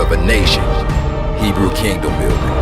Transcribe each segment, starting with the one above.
of a nation. Hebrew kingdom building.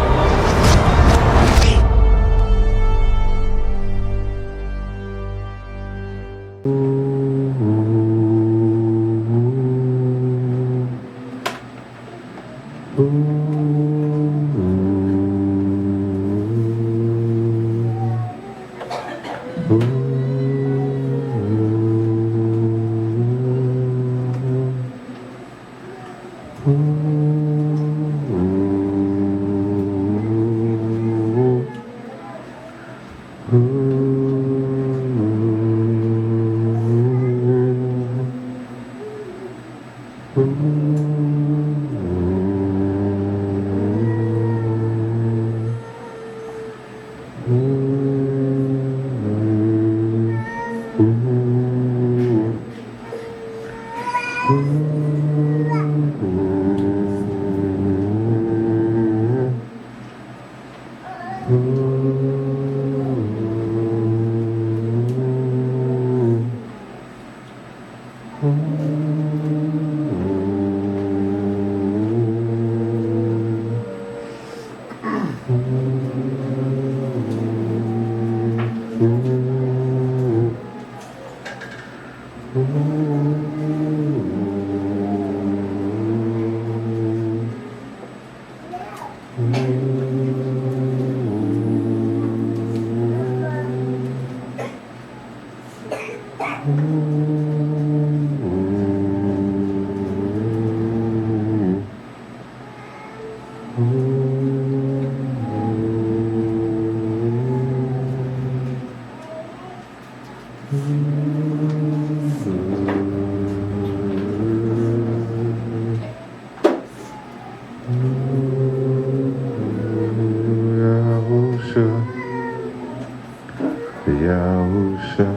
Yahusha,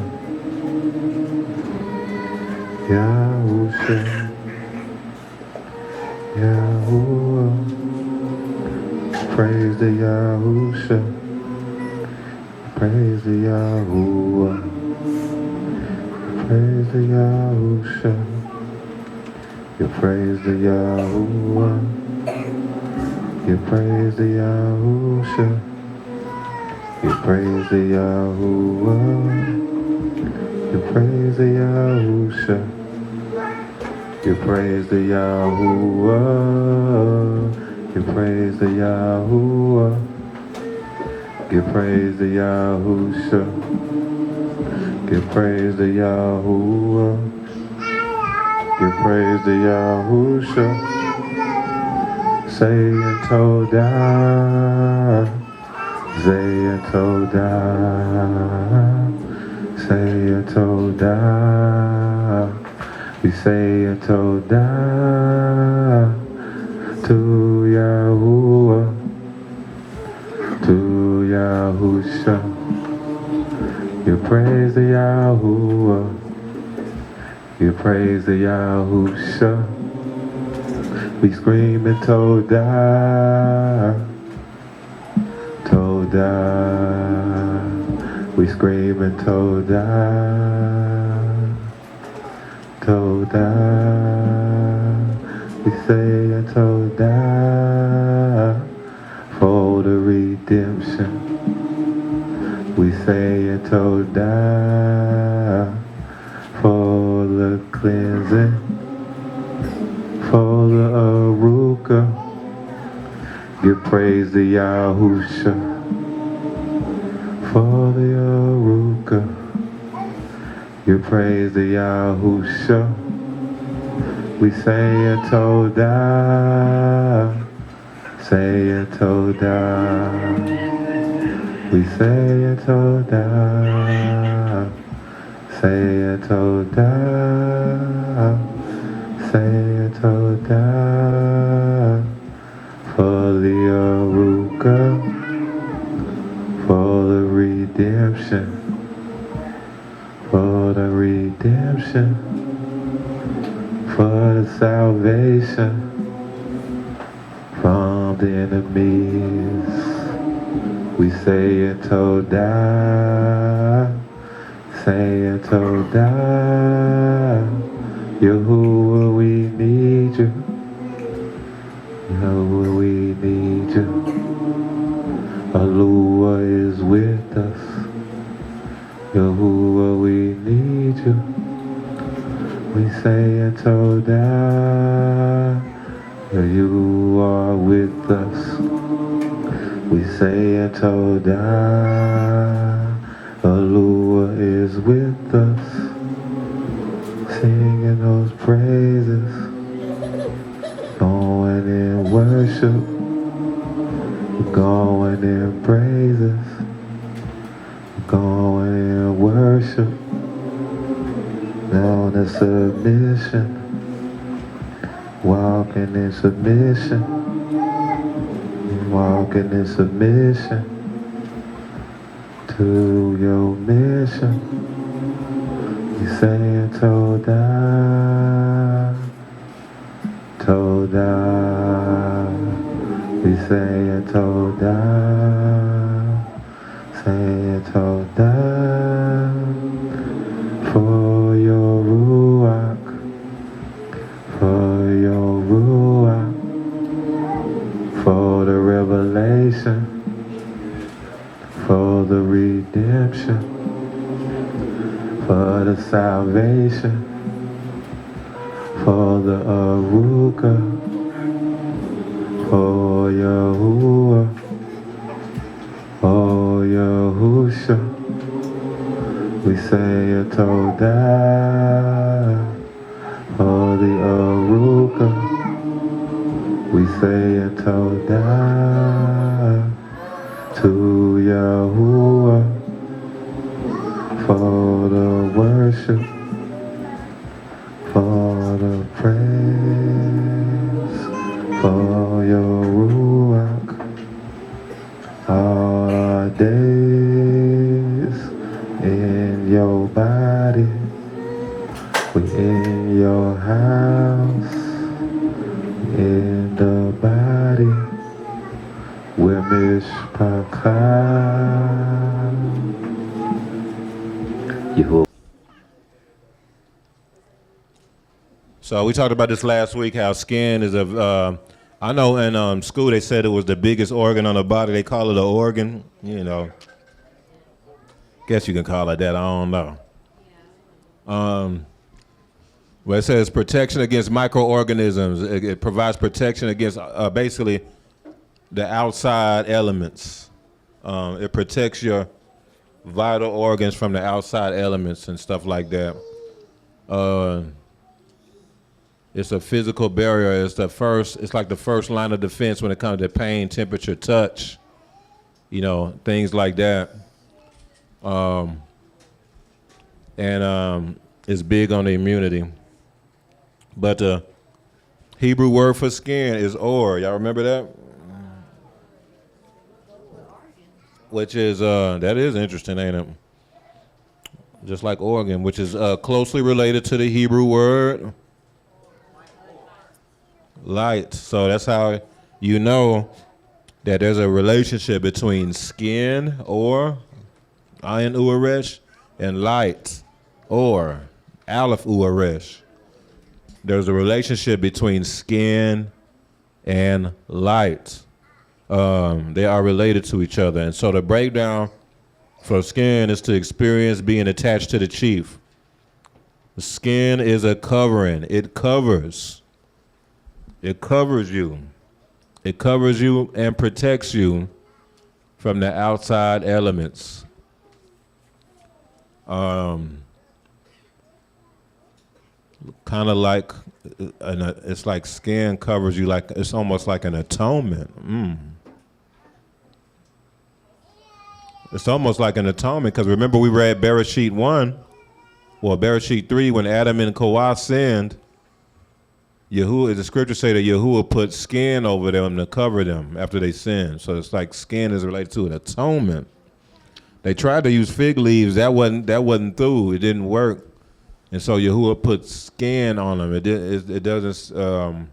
Yahusha, Yahuwah. Praise the Yahusha, praise the Yahuwah, praise the Yahusha, you praise the Yahuwah, you praise the Yahusha, you praise the Yahuwah, you praise the Yahusha, you praise the Yahuwah, you praise the Yahuwah, you praise the Yahusha, you praise the Yahuwah, you praise the Yahusha, say and Todah, say and Todah, say and Todah, we say and Todah to Yahuwah, to Yahusha, you praise the Yahuwah, you praise the Yahusha, we scream and Todah, Todah, we scream and Todah, Todah, we say and Todah, for the redemption. We say and Todah, for the cleansing, for the Aruka. Give praise to Yahusha, for the Aruka. Give praise to Yahusha. We say and Todah, say and Todah. We say and Todah, say and Todah, say and Todah, for the Aruka, for the redemption, for the redemption, for the salvation from the enemies. We say and Todah, say and Todah, Yahuwah, we need you. Yahuwah, we need you. Alua is with us. Yahuwah, we need you. We say it Toda. You are with us. We say it Toda. Alua is with us. Singing those praises. Going in worship. Going in praises. Going in worship. Down in submission. Walking in submission. Walking in submission to your mission. We say it Toda, Toda. We say it Toda, say it Toda. For your Ruach, for your Ruach. For the revelation, for the redemption, for the salvation, for the Aruka, for Yahuwah, for Yahusha. We say a Toda, for the Aruka. We say a Toda to Yahuwah for the worship, for the praise, for your Ruach, all our days in your body, we in your house. In the body, we're mishpachah. So we talked about this last week, how skin is I know in school they said it was the biggest organ on the body. They call it an organ, you know. Guess you can call it that, I don't know. Well, it says protection against microorganisms. It provides protection against basically the outside elements. It protects your vital organs from the outside elements and stuff like that. It's a physical barrier. It's like the first line of defense when it comes to pain, temperature, touch, you know, things like that. And it's big on the immunity. But the Hebrew word for skin is or. Y'all remember that? Which is, that is interesting, ain't it? Just like organ, which is closely related to the Hebrew word light. So that's how you know that there's a relationship between skin, or, ayin uaresh, and light, or, aleph uaresh. There's a relationship between skin and light. They are related to each other. And so the breakdown for skin is to experience being attached to the chief. The skin is a covering. It covers. It covers you. It covers you and protects you from the outside elements. Kind of like, it's like skin covers you, like it's almost like an atonement. It's almost like an atonement, because remember we read Bereshit 1, well, Bereshit 3, when Adam and Kawah sinned, Yahuwah, the scriptures say that Yahuwah put skin over them to cover them after they sinned. So it's like skin is related to an atonement. They tried to use fig leaves. That wasn't through. It didn't work. And so Yahuwah put skin on them. It doesn't,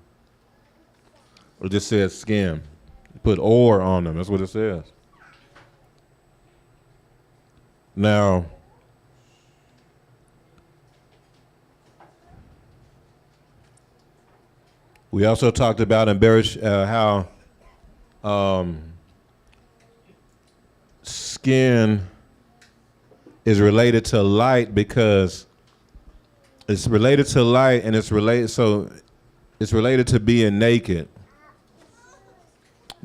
it just says skin. Put or on them. That's what it says. Now, We also talked about in Berish how skin is related to light because it's related to light and it's related to being naked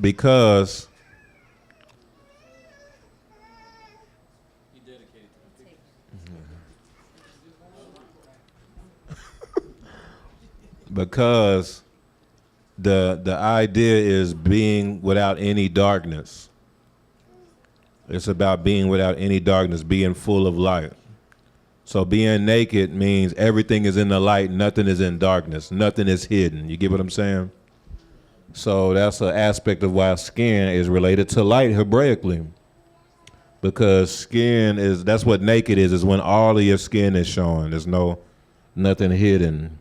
because because the idea is being without any darkness. It's about being without any darkness, being full of light. So being naked means everything is in the light, nothing is in darkness, nothing is hidden. You get what I'm saying? So that's an aspect of why skin is related to light Hebraically. Because skin that's what naked is when all of your skin is showing. There's nothing hidden.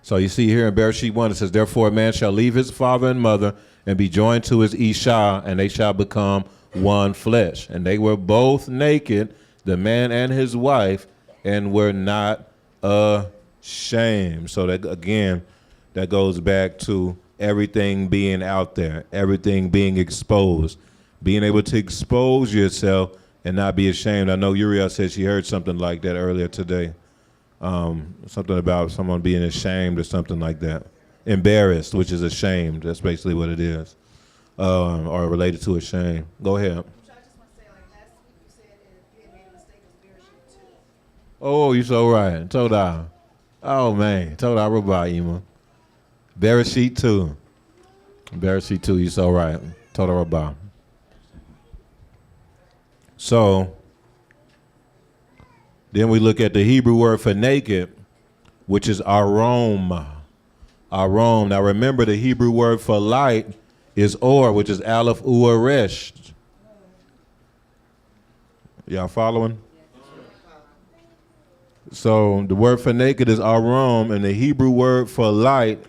So you see here in Bereshit 1, it says, therefore a man shall leave his father and mother and be joined to his Isha, and they shall become one flesh. And they were both naked, the man and his wife, and were not ashamed. So that, again, that goes back to everything being out there, everything being exposed, being able to expose yourself and not be ashamed. I know Uriel said she heard something like that earlier today. Something about someone being ashamed or something like that. Embarrassed, which is ashamed. That's basically what it is. Or related to ashamed. Go ahead. I just want to say, like last week you said you had made a mistake with Bereshit too. Oh, you so right. Toda. Oh, man. Toda Rabbi Ima. Bereshit 2. Bereshit 2, you so right. Toda Rabbi. So, then we look at the Hebrew word for naked, which is arom. Arom. Now remember, the Hebrew word for light is or, which is aleph resh. Y'all following? So the word for naked is arom, and the Hebrew word for light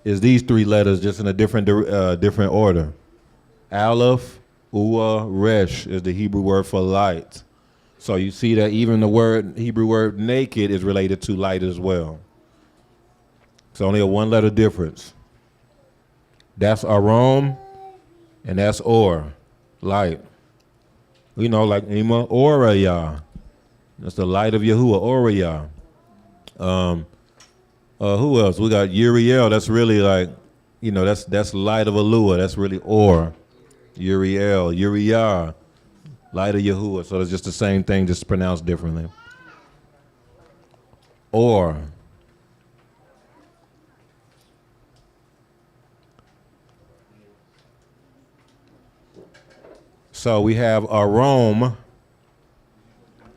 is these three letters, just in a different order. Aleph resh is the Hebrew word for light. So you see that even the Hebrew word naked is related to light as well. It's only a one letter difference. That's arom and that's or, light. You know, like Ima, Oraya. That's the light of Yahuwah, Oraya. Who else? We got Uriel. That's really like, you know, that's light of Alua. That's really or. Uriel, Uriah. Light of Yahuwah, so it's just the same thing, just pronounced differently. Or. So we have arom,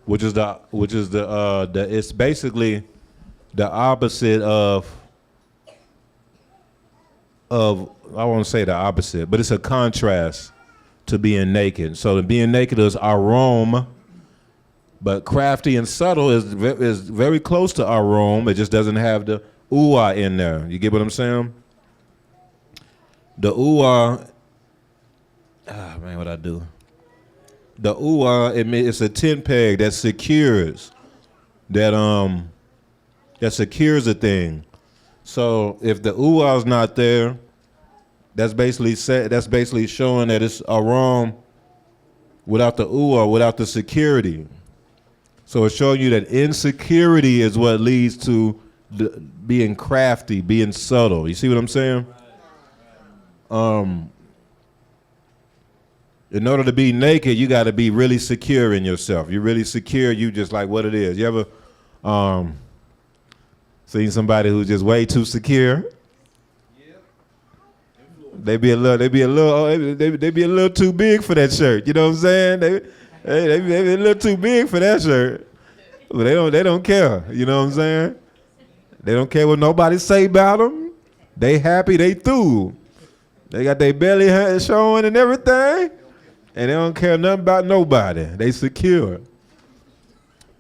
which is it's basically the opposite of I won't say the opposite, but it's a contrast to being naked. So being naked is arom, but crafty and subtle is very close to arom. It just doesn't have the ua in there. You get what I'm saying? The ua, man, what I do? The ua, it's a tent peg that secures that secures a thing. So if the ua is not there, that's basically showing that it's arom without the ua, without the security. So it's showing you that insecurity is what leads to being crafty, being subtle. You see what I'm saying? In order to be naked, you got to be really secure in yourself. You're really secure. You just like what it is. You ever seen somebody who's just way too secure? They be a little too big for that shirt. You know what I'm saying? They be a little too big for that shirt. But they don't care. You know what I'm saying? They don't care what nobody say about them. They happy. They through. They got their belly showing and everything, and they don't care nothing about nobody. They secure,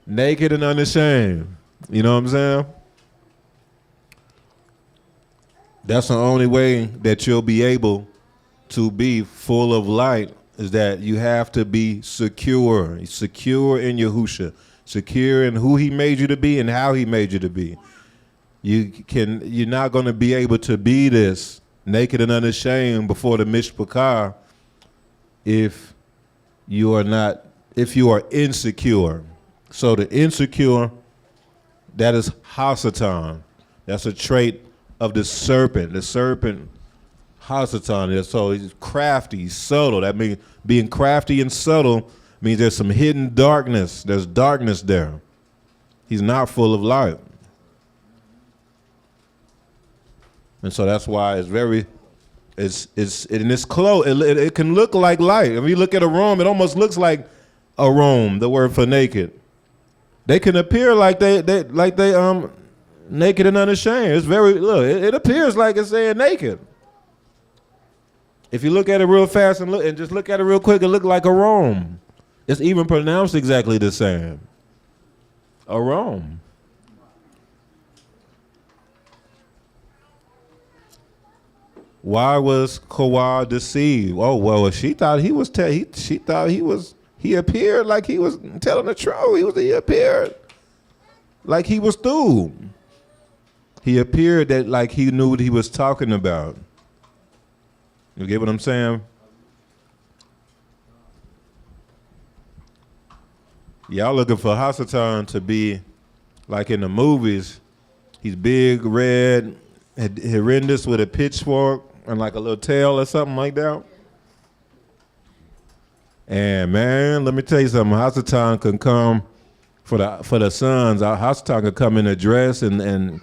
naked and unashamed. You know what I'm saying? That's the only way that you'll be able to be full of light, is that you have to be secure in Yahusha, secure in who he made you to be and how he made you to be. You're not going to be able to be this naked and unashamed before the Mishpachah if you are insecure. So the insecure, that is Hasatan. That's a trait of the serpent. The serpent, Hasatan. So he's crafty, he's subtle. That means being crafty and subtle means there's some hidden darkness. There's darkness there. He's not full of light. And so that's why it's close. It can look like light. If you look at a room, it almost looks like a room, the word for naked. They can appear like they naked and unashamed. It appears like it's saying naked. If you look at it real fast and just look at it real quick, it look like a roam. It's even pronounced exactly the same. A roam. Why was Kawah deceived? Oh well, she thought he was. He appeared like he was telling the truth. He appeared like he was through. He appeared that like he knew what he was talking about. You get what I'm saying? Y'all looking for Hasatan to be like in the movies. He's big, red, horrendous with a pitchfork and like a little tail or something like that. And man, let me tell you something. Hasatan can come for the sons. Hasatan can come in a dress and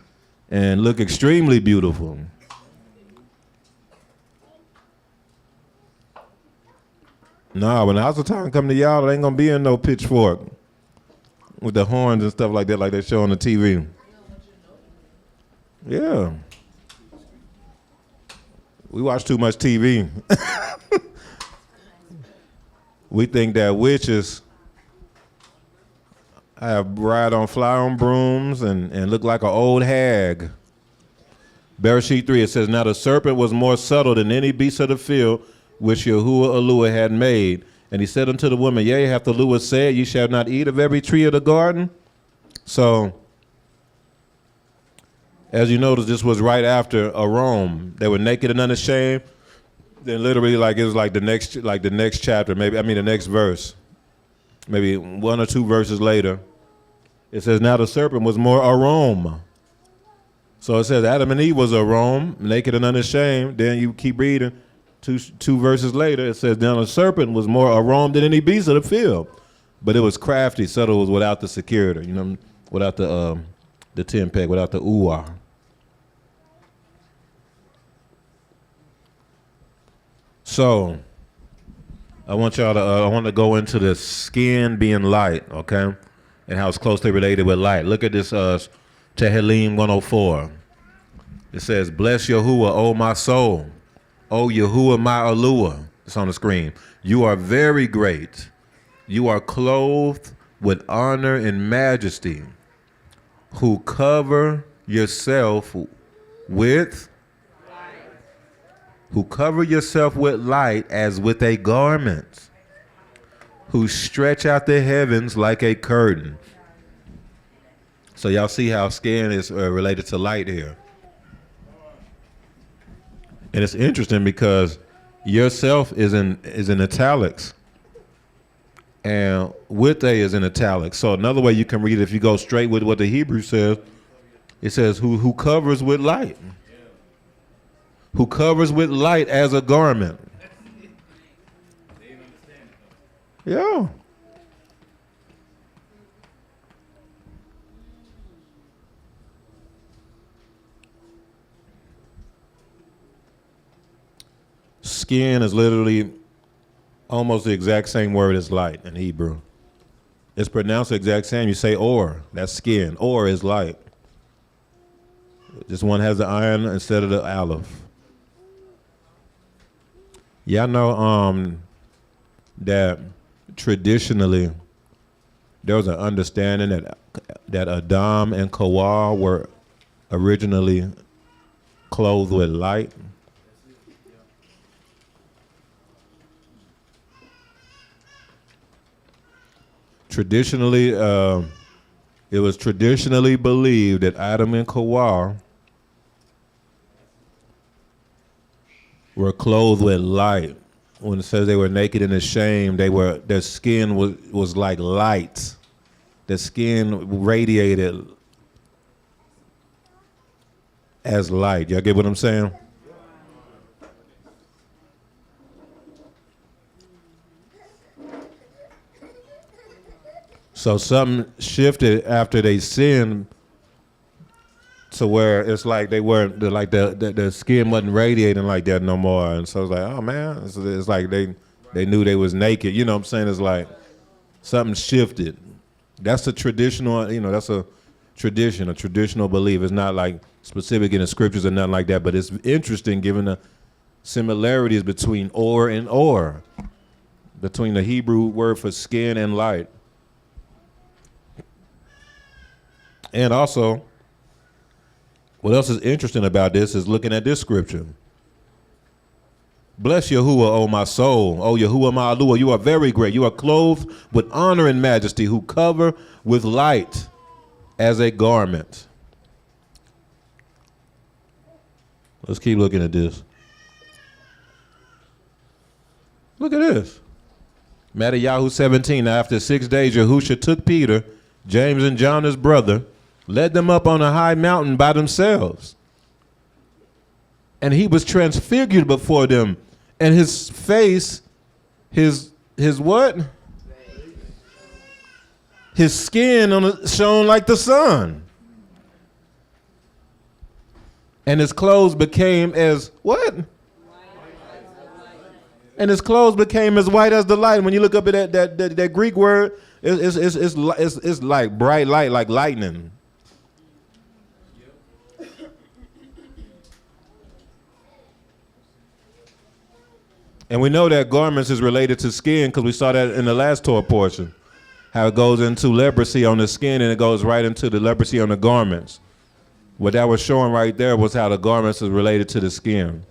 look extremely beautiful. Nah, when the Hasatan come to y'all, it ain't gonna be in no pitchfork with the horns and stuff like that, like they show on the TV. Yeah. We watch too much TV. We think that witches fly on brooms and look like an old hag. Bereshit 3, it says, now the serpent was more subtle than any beast of the field which Yahuwah had made. And he said unto the woman, yea, hath the Lord said, ye shall not eat of every tree of the garden? So, as you notice, this was right after a Rome. They were naked and unashamed. Then literally, like it was like the next chapter, the next verse, maybe one or two verses later, it says, now the serpent was more arome. So it says Adam and Eve was arome, naked and unashamed. Then you keep reading, two verses later, it says, now the serpent was more arome than any beast of the field. But it was crafty, subtle, was without the security, without the tin peg, without the uah. So, I want to go into the skin being light, okay, and how it's closely related with light. Look at this, Tehillim 104. It says, bless Yahuwah, O my soul, O Yahuwah my Alua. It's on the screen. You are very great. You are clothed with honor and majesty, who cover yourself with light as with a garment, who stretch out the heavens like a curtain. So y'all see how skin is related to light here. And it's interesting because yourself is in italics, and with a is in italics. So another way you can read it, if you go straight with what the Hebrew says, it says who covers with light. Who covers with light as a garment. Yeah. Skin is literally almost the exact same word as light in Hebrew. It's pronounced the exact same. You say or, that's skin. Or is light. This one has the iron instead of the aleph. Y'all know that traditionally there was an understanding that Adam and Kawah were originally clothed with light. Traditionally, It was traditionally believed that Adam and Hawa were clothed with light. When it says they were naked and ashamed, their skin was like light. The skin radiated as light. Y'all get what I'm saying? So something shifted after they sinned to where it's like they weren't, like the skin wasn't radiating like that no more. And so it's like, oh man, it's like they knew they was naked. You know what I'm saying? It's like something shifted. That's a traditional, that's a tradition, a traditional belief. It's not like specific in the scriptures or nothing like that, but it's interesting given the similarities between or and or, between the Hebrew word for skin and light. And also, what else is interesting about this is looking at this scripture. Bless Yahuwah, O my soul. O Yahuwah Ma'alua, you are very great. You are clothed with honor and majesty, who cover with light as a garment. Let's keep looking at this. Look at this. Matthew 17. Now after 6 days, Yahusha took Peter, James, and John, his brother, led them up on a high mountain by themselves. And he was transfigured before them, and his face, his what? His skin shone like the sun. And his clothes became as what? And his clothes became as white as the light. When you look up at that Greek word, it's like bright light, like lightning. And we know that garments is related to skin because we saw that in the last Torah portion, how it goes into leprosy on the skin and it goes right into the leprosy on the garments. What that was showing right there was how the garments is related to the skin.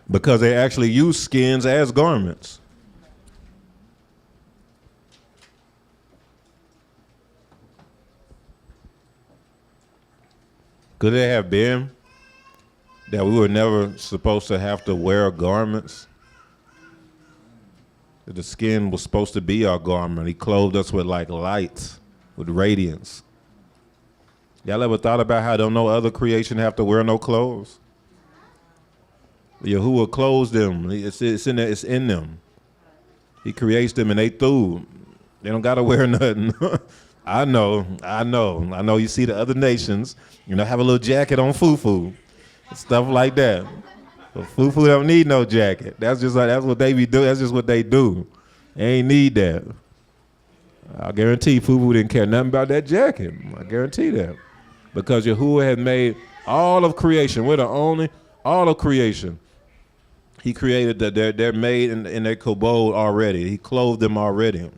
Because they actually use skins as garments. Could it have been that we were never supposed to have to wear garments? That the skin was supposed to be our garment. He clothed us with like light, with radiance. Y'all ever thought about how don't no other creation have to wear no clothes? Yahuwah clothes them. It's in them. He creates them and they through. They don't gotta wear nothing. I know. You see the other nations, have a little jacket on fufu. Stuff like that. But Fufu don't need no jacket. That's what they be doing. That's just what they do. They ain't need that. I guarantee Fufu didn't care nothing about that jacket. I guarantee that. Because Yahuwah had made all of creation. We're the only, all of creation. He created that they're made in their kabod already. He clothed them already.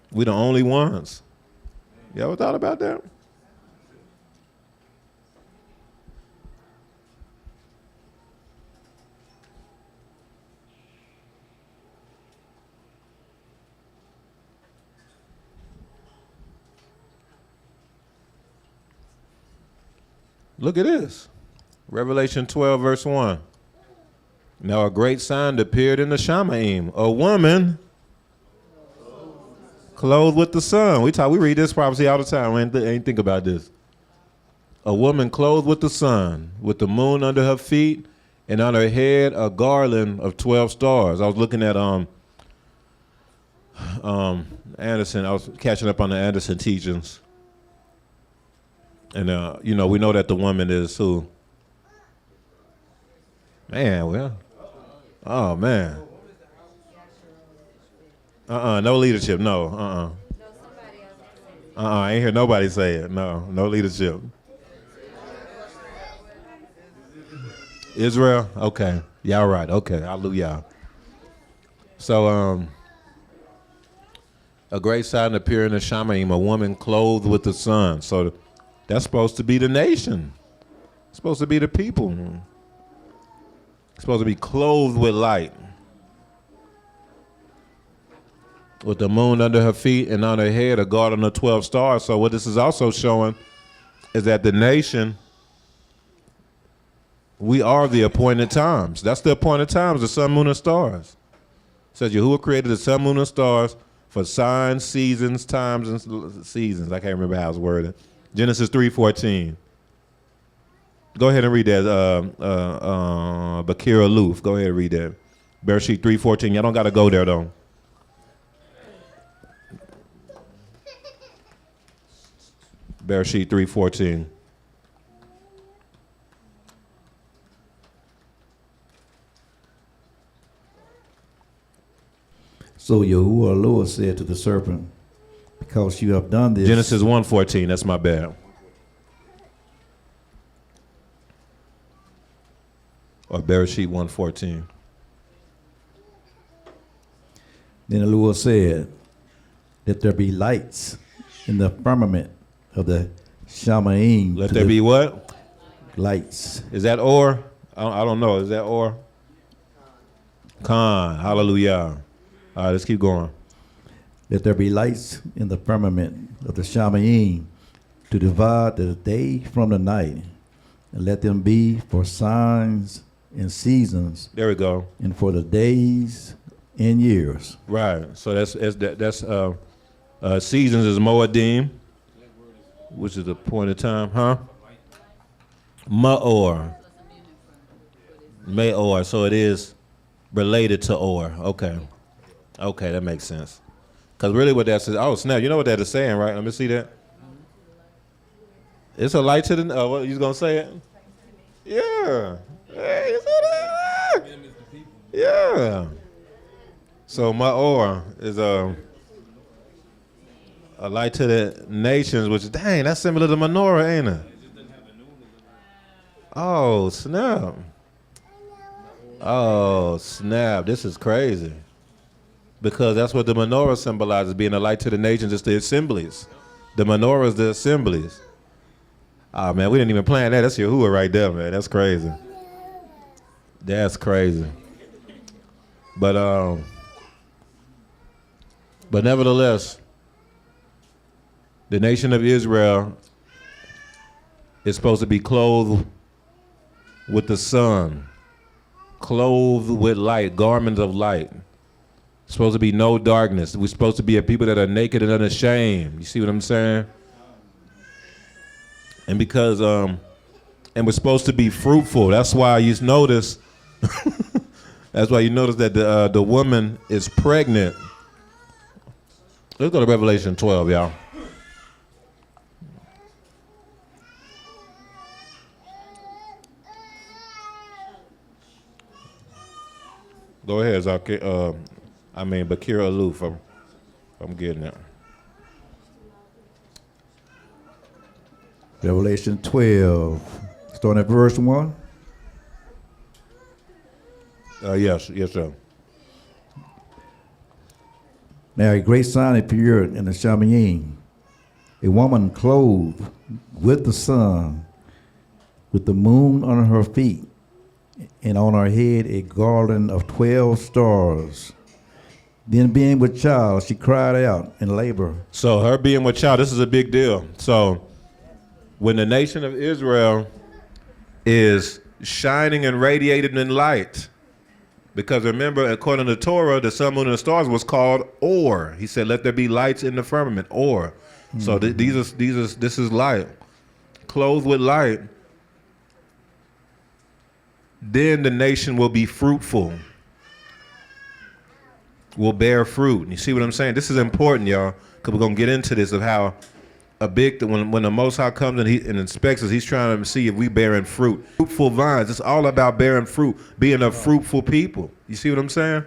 We're the only ones. You ever thought about that? Look at this. Revelation 12, verse 1. Now a great sign appeared in the Shamaim, a woman clothed with the sun. We read this prophecy all the time. We ain't think about this. A woman clothed with the sun, with the moon under her feet, and on her head a garland of 12 stars. I was looking at Anderson. I was catching up on the Anderson teachings. And, we know that the woman is who? Man, well. Oh, man. No leadership, no. I ain't hear nobody say it. No leadership. Israel? Okay. Y'all right. Okay. Hallelujah. So, a great sign appeared in the Shamaim, a woman clothed with the sun. So, that's supposed to be the nation. It's supposed to be the people. It's supposed to be clothed with light. with the moon under her feet and on her head a garland of 12 stars. So what this is also showing is that the nation, we are the appointed times. That's the appointed times, the sun, moon, and stars. It says Yahuwah created the sun, moon, and stars for signs, seasons, times, and seasons. I can't remember how it's worded. Genesis 3:14. Go ahead and read that, Bakir Aloof. Go ahead and read that. Bereshit 3:14. Y'all don't got to go there, though. Bereshit 3:14. So Yahuwah Lord said to the serpent, because you have done this. Genesis 1:14. That's my bad. Or Bereshit 1:14. Then the Lord said, let there be lights in the firmament of the Shamaim. Let there be what? Lights. Is that or? I don't know. Is that or? Khan. Hallelujah. All right, let's keep going. Let there be lights in the firmament of the Shamaim to divide the day from the night, and let them be for signs and seasons. There we go. And for the days and years. Right. So that's seasons is Moedim, which is the point of time, huh? Ma'or. Mayor. So it is related to or. Okay. Okay, that makes sense. Because really what that says, oh snap, you know what that is saying, right? Let me see that. It's a light to the, what, you going to say it? Yeah. Hey, you see that? Yeah. So Ma'or is a light to the nations, which, dang, that's similar to menorah, ain't it? Oh, snap. Oh, snap. This is crazy. Because that's what the menorah symbolizes, being a light to the nations. It's the assemblies. The menorah is the assemblies. Oh, man, we didn't even plan that. That's Yahuwah right there, man. That's crazy. That's crazy. But nevertheless, the nation of Israel is supposed to be clothed with the sun, clothed with light, garments of light. Supposed to be no darkness. We're supposed to be a people that are naked and unashamed. You see what I'm saying? And because and we're supposed to be fruitful. That's why you notice. That's why you notice that the woman is pregnant. Let's go to Revelation 12, y'all. Go ahead, Zakir. Bakir Aloof. I'm getting it. Revelation 12, starting at verse 1. Yes, sir. Now a great sign appeared in the Shamaim, a woman clothed with the sun, with the moon on her feet, and on her head a garland of 12 stars. Then being with child, she cried out in labor. So her being with child, this is a big deal. So when the nation of Israel is shining and radiating in light, because remember, according to the Torah, the sun, moon, and the stars was called or. He said, "Let there be lights in the firmament." Or, so this is light, clothed with light. Then the nation will be fruitful, will bear fruit. You see what I'm saying? This is important, y'all, because we're gonna get into this of how when the Most High comes and he inspects us, he's trying to see if we bearing fruit. Fruitful vines. It's all about bearing fruit, being a fruitful people. You see what I'm saying?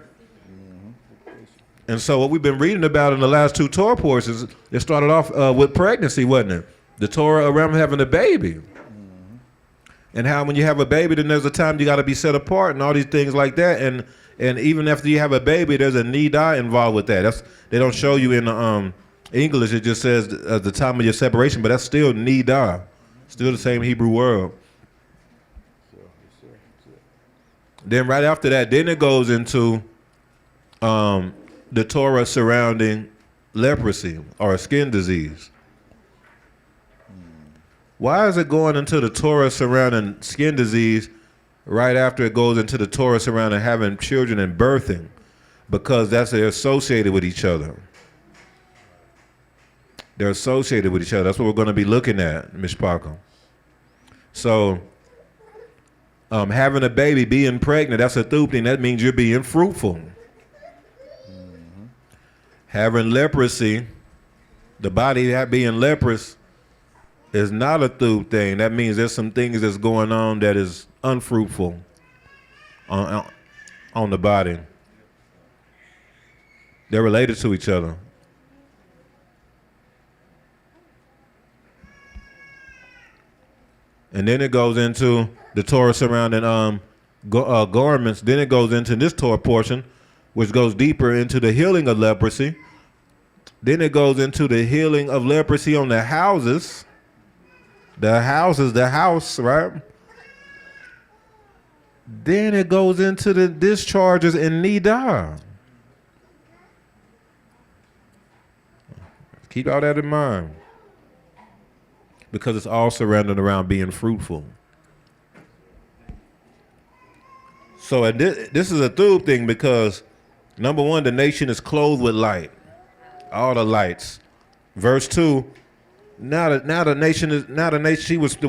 And so what we've been reading about in the last two Torah portions, it started off with pregnancy, wasn't it? The Torah around having a baby. And how when you have a baby, then there's a time you got to be set apart and all these things like that. And even after you have a baby, there's a nidah involved with that. They don't show you in English. It just says the time of your separation, but that's still nidah, still the same Hebrew word. Then right after that, then it goes into the Torah surrounding leprosy or skin disease? Why is it going into the Torah surrounding skin disease right after it goes into the Torah surrounding having children and birthing? Because they're associated with each other. They're associated with each other. That's what we're going to be looking at, Mishpachah. So, having a baby, being pregnant, that's a thing. That means you're being fruitful. Mm-hmm. Having leprosy, the body being leprous, is not a thing. That means there's some things that's going on that is unfruitful on the body. They're related to each other. And then it goes into the Torah surrounding garments. Then it goes into this Torah portion, which goes deeper into the healing of leprosy. Then it goes into the healing of leprosy on the houses. The house, right? Then it goes into the discharges in nidah. Keep all that in mind. Because it's all surrounded around being fruitful. So and this is a third thing because, number one, the nation is clothed with light. All the lights. Verse 2, the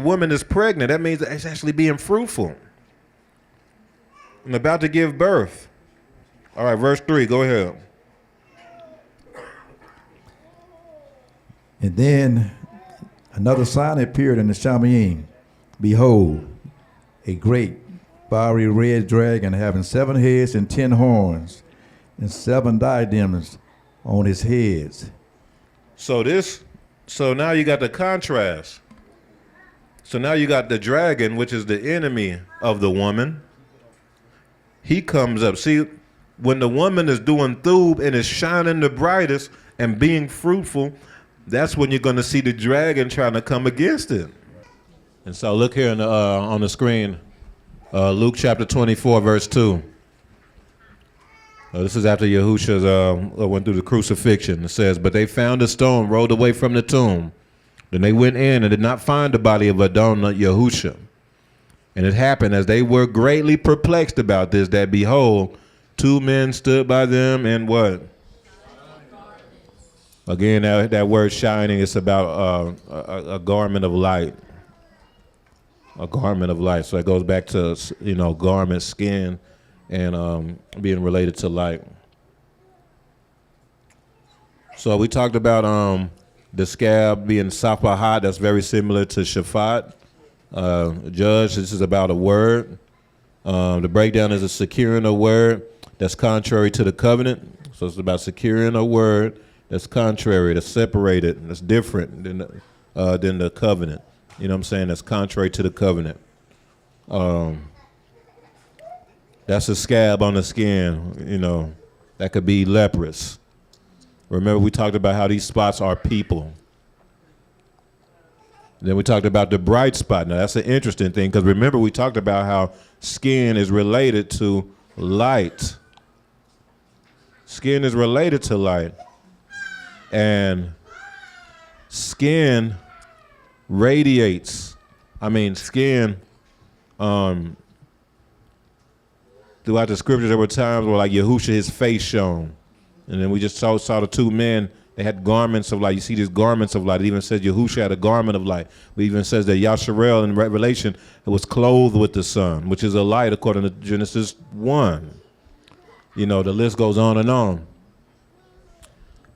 woman is pregnant. That means it's actually being fruitful. And about to give birth. All right, verse 3, go ahead. And then another sign appeared in the Shamayim. Behold, a great fiery red dragon having 7 heads and 10 horns, and 7 diadems on his heads. So now you got the contrast. So now you got the dragon, which is the enemy of the woman. He comes up. See, when the woman is doing thub and is shining the brightest and being fruitful, that's when you're going to see the dragon trying to come against it. And so look here on the screen, Luke chapter 24, verse 2. This is after Yahusha went through the crucifixion. It says, but they found a stone rolled away from the tomb. Then they went in and did not find the body of Adonai Yahusha. And it happened as they were greatly perplexed about this, that behold, 2 men stood by them and what? Again, that word shining is about a garment of light. A garment of light. So it goes back to, garment, skin, and being related to light. So we talked about the scab being sapahat. That's very similar to shaphat. Judge, this is about a word. The breakdown is a securing a word that's contrary to the covenant. So it's about securing a word that's contrary, that's separated, that's different than the covenant. You know what I'm saying? That's contrary to the covenant. That's a scab on the skin, that could be leprous. Remember, we talked about how these spots are people. Then we talked about the bright spot. Now, that's an interesting thing, because remember, we talked about how skin is related to light. Skin is related to light. And skin radiates. Skin, throughout the scriptures, there were times where, like, Yahusha, his face shone. And then we just saw the 2 men. They had garments of light. You see these garments of light. It even says Yahusha had a garment of light. It even says that Yasharel in Revelation was clothed with the sun, which is a light according to Genesis 1. The list goes on and on.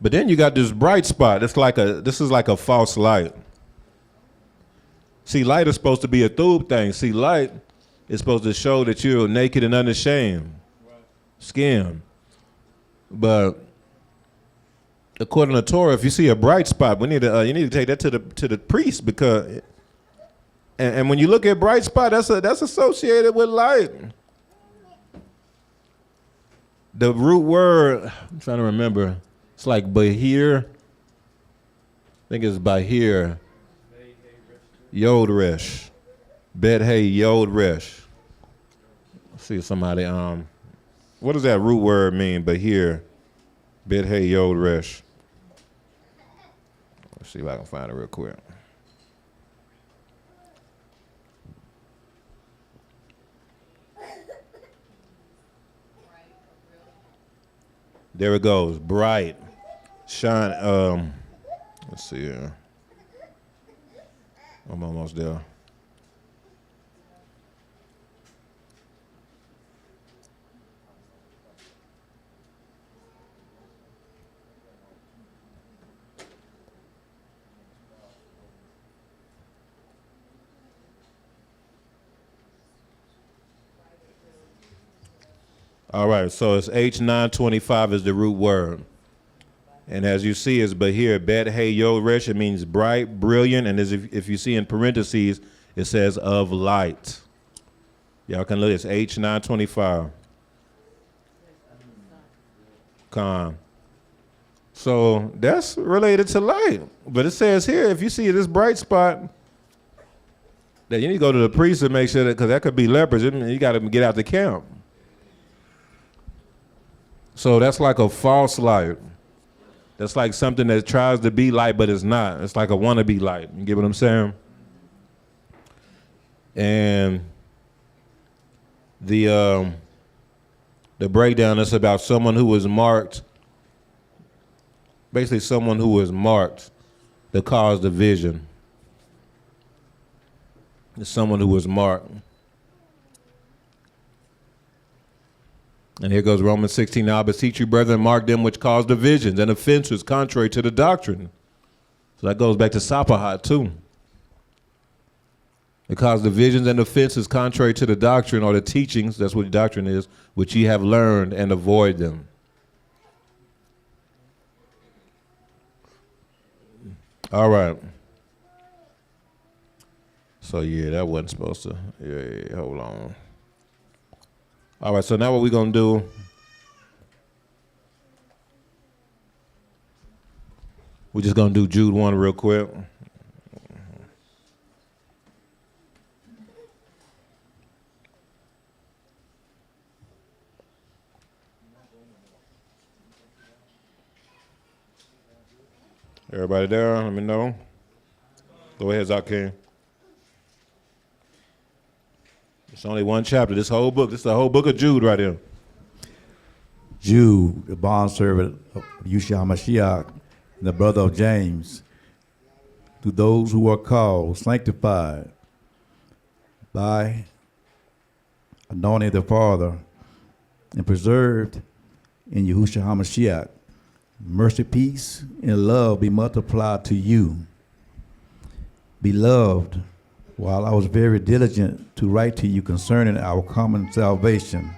But then you got this bright spot. This is like a false light. See, light is supposed to be a thub thing. See, light is supposed to show that you're naked and unashamed. Skin. But according to Torah, if you see a bright spot, you need to take that to the priest, because and when you look at bright spot, that's associated with light. The root word, I'm trying to remember, it's like bahir. I think it's bahir. Yod resh. Bet hey yod resh. Let's see if somebody what does that root word mean, bahir? Bet Hey Yod Resh. Let's see if I can find it real quick. There it goes. Bright. Shine. Let's see here. I'm almost there. All right, so it's H925 is the root word. And as you see, it's but here, Bet Hey Yod Resh, it means bright, brilliant, and as if you see in parentheses, it says of light. Y'all can look, it's H925. Con. So that's related to light. But it says here, if you see this bright spot, that you need to go to the priest and make sure that, because that could be lepers, you got to get out the camp. So that's like a false light. That's like something that tries to be light, but it's not. It's like a wannabe light. You get what I'm saying? And the breakdown is about someone who was marked, basically someone who was marked that caused the vision. It's someone who was marked. And here goes Romans 16. Now I beseech you, brethren, mark them which cause divisions and offenses contrary to the doctrine. So that goes back to Sapahat too. It cause divisions and offenses contrary to the doctrine or the teachings, that's what the doctrine is, which ye have learned, and avoid them. All right. So yeah, that wasn't supposed to. Yeah, hold on. All right, so now what we're going to do, we're just going to do Jude 1 real quick. Everybody there? Let me know. Go ahead, Zakim. It's only one chapter. This whole book, this is the whole book of Jude right here. Jude, the bondservant of Yahusha HaMashiach, and the brother of James, to those who are called, sanctified by anointing the Father, and preserved in Yahusha HaMashiach, mercy, peace, and love be multiplied to you. Beloved, while I was very diligent to write to you concerning our common salvation,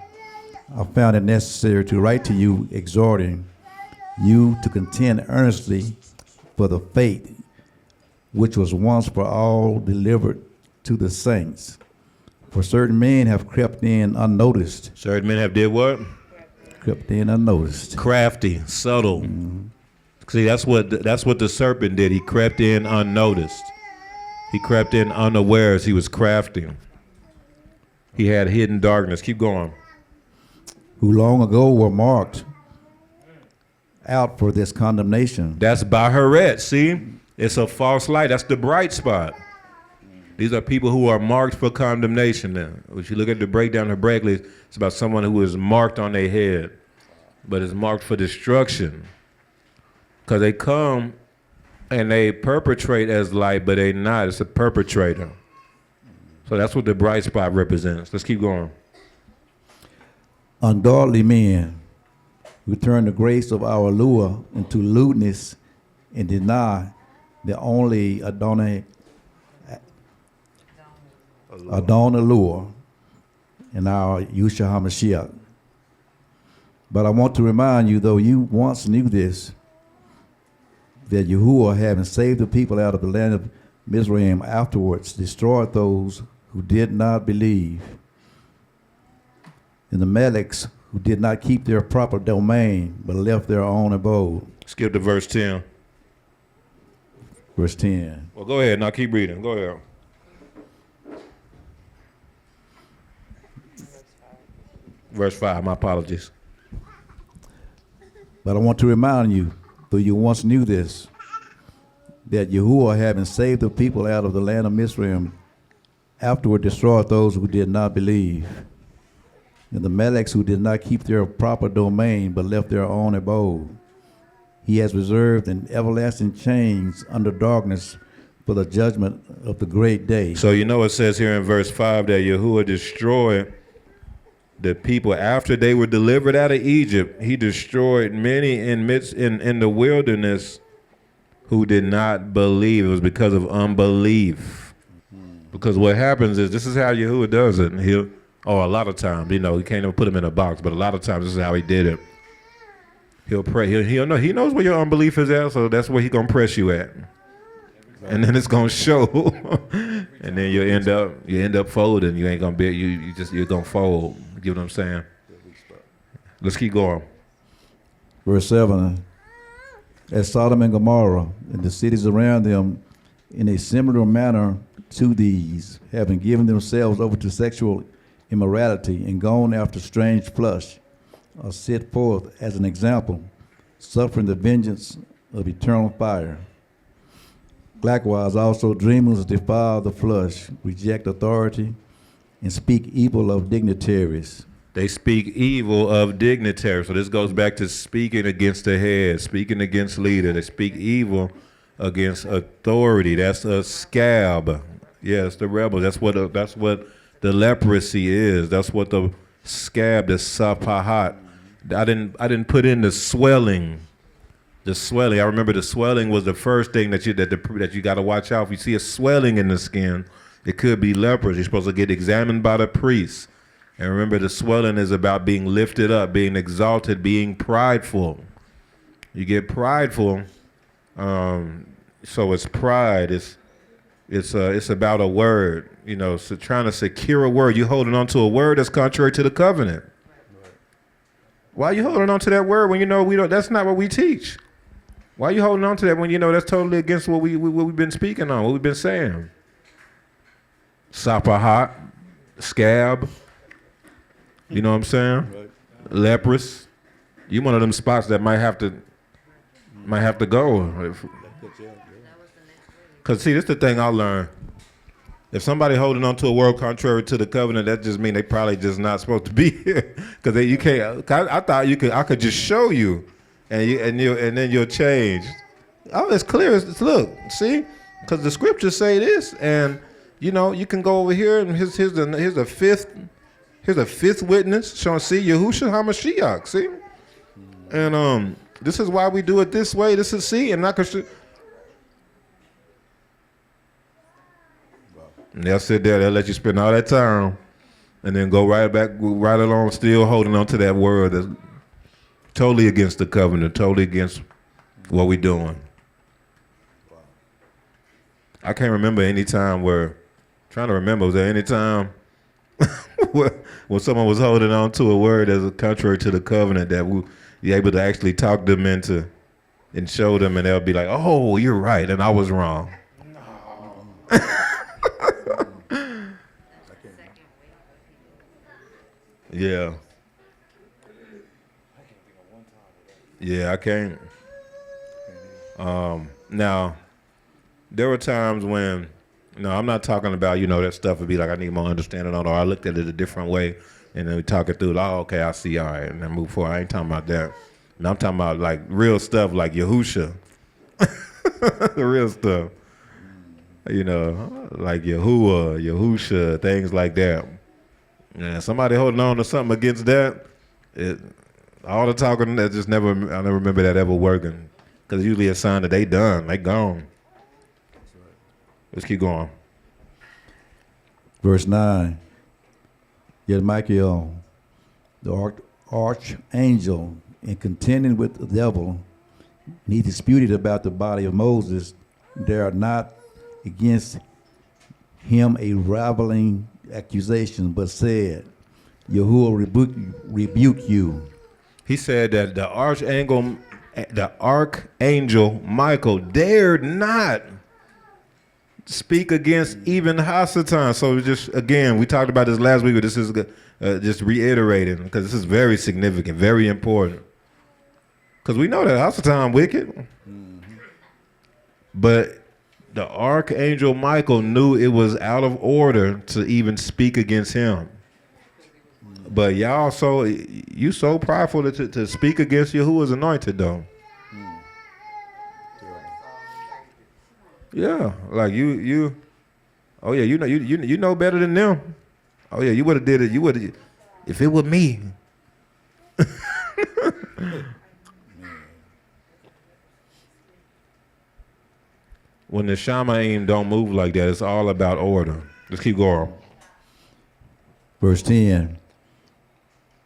I found it necessary to write to you, exhorting you to contend earnestly for the faith which was once for all delivered to the saints. For certain men have crept in unnoticed. Certain men have did what? Crept in unnoticed. Crafty, subtle. Mm-hmm. See, that's what the serpent did. He crept in unnoticed. He crept in unawares. He was crafty. He had hidden darkness. Keep going. Who long ago were marked out for this condemnation. That's Baharet. See? It's a false light. That's the bright spot. These are people who are marked for condemnation now. If you look at the breakdown of Bregley, it's about someone who is marked on their head, but is marked for destruction. Because they come and they perpetrate as light, but they not. It's a perpetrator. So that's what the bright spot represents. Let's keep going. Ungodly men who turn the grace of our lure into lewdness and deny the only Adon allure in our Yahusha HaMashiach. But I want to remind you, though you once knew this, that Yahuwah, having saved the people out of the land of Miriam, afterwards destroyed those who did not believe, and the Meleks who did not keep their proper domain, but left their own abode. Skip to verse 10. Verse 10. Well, go ahead. Now keep reading. Go ahead. Verse 5. My apologies. But I want to remind you, though you once knew this, that Yahuwah, having saved the people out of the land of Miriam, afterward destroyed those who did not believe. And the Meleks who did not keep their proper domain, but left their own abode. He has reserved in everlasting chains under darkness for the judgment of the great day. So you know it says here in verse 5 that Yahuwah destroyed the people after they were delivered out of Egypt. He destroyed many in the wilderness who did not believe. It was because of unbelief. Because what happens is, this is how Yahuwah does it. A lot of times, you can't even put him in a box, but a lot of times this is how he did it. He'll pray. He knows where your unbelief is at, so that's where he's gonna press you at. And then it's gonna show, and then you end up folding. You ain't gonna be you're gonna fold. You get what I'm saying? Let's keep going. Verse 7, as Sodom and Gomorrah and the cities around them, in a similar manner to these, having given themselves over to sexual immorality and gone after strange flesh, are set forth as an example, suffering the vengeance of eternal fire. Likewise, also dreamers defile the flesh, reject authority, and speak evil of dignitaries. They speak evil of dignitaries. So this goes back to speaking against the head, speaking against leader. They speak evil against authority. That's a scab. Yes, the rebel. That's what the leprosy is. That's what the scab, the sapahat. I didn't put in the swelling. The swelling. I remember the swelling was the first thing that you got to watch out. If you see a swelling in the skin, it could be leprosy. You're supposed to get examined by the priest. And remember, the swelling is about being lifted up, being exalted, being prideful. You get prideful, so it's pride. It's about a word, so trying to secure a word. You're holding on to a word that's contrary to the covenant. Why are you holding on to that word when we don't? That's not what we teach. Why are you holding on to that when that's totally against what we've been speaking on, what we've been saying? Sapahat, scab. You know what I'm saying? Right. Leprous. You one of them spots that might have to go. Cause see, this is the thing I learned. If somebody holding on to a word contrary to the covenant, that just means they probably just not supposed to be here. Cause you can't. I thought I could just show you, and then you'll change. Oh, it's clear. Look, see, cause the scriptures say this, and you can go over here and here's a fifth witness showing, see, Yahusha HaMashiach, see? And this is why we do it this way. This is, see, and not because they'll sit there, they'll let you spend all that time and then go right along, still holding on to that word that's totally against the covenant, totally against what we're doing. I can't remember any time was there any time when someone was holding on to a word as contrary to the covenant that we be able to actually talk them into and show them, and they'll be like, oh, you're right, and I was wrong. No. Yeah. Yeah, I can't. Now, there were times when, I'm not talking about, that stuff would be like, I need more understanding on it, or I looked at it a different way, and then we talk it through, okay, I see, all right, and then move forward. I ain't talking about that. And I'm talking about like real stuff like Yahusha. The real stuff. Like Yahuwah, Yahusha, things like that. And somebody holding on to something against that, all the talking, I never remember that ever working. Because it's usually a sign that they done, they gone. Let's keep going. Verse 9. Yet Michael, the archangel, in contending with the devil, and he disputed about the body of Moses, dared not against him a rivaling accusation, but said, Yahuwah rebuke you. He said that the archangel Michael dared not speak against even Hasatan. So just, again, we talked about this last week, but this is just reiterating, because this is very significant, very important. Because we know that Hasatan wicked. But the archangel Michael knew it was out of order to even speak against him. But y'all you so prideful to speak against you who is anointed though. Yeah, like you. Oh yeah, you know better than them. Oh yeah, you would have did it. You would have, if it were me. When the Shamaim don't move like that, it's all about order. Let's keep going. Verse 10.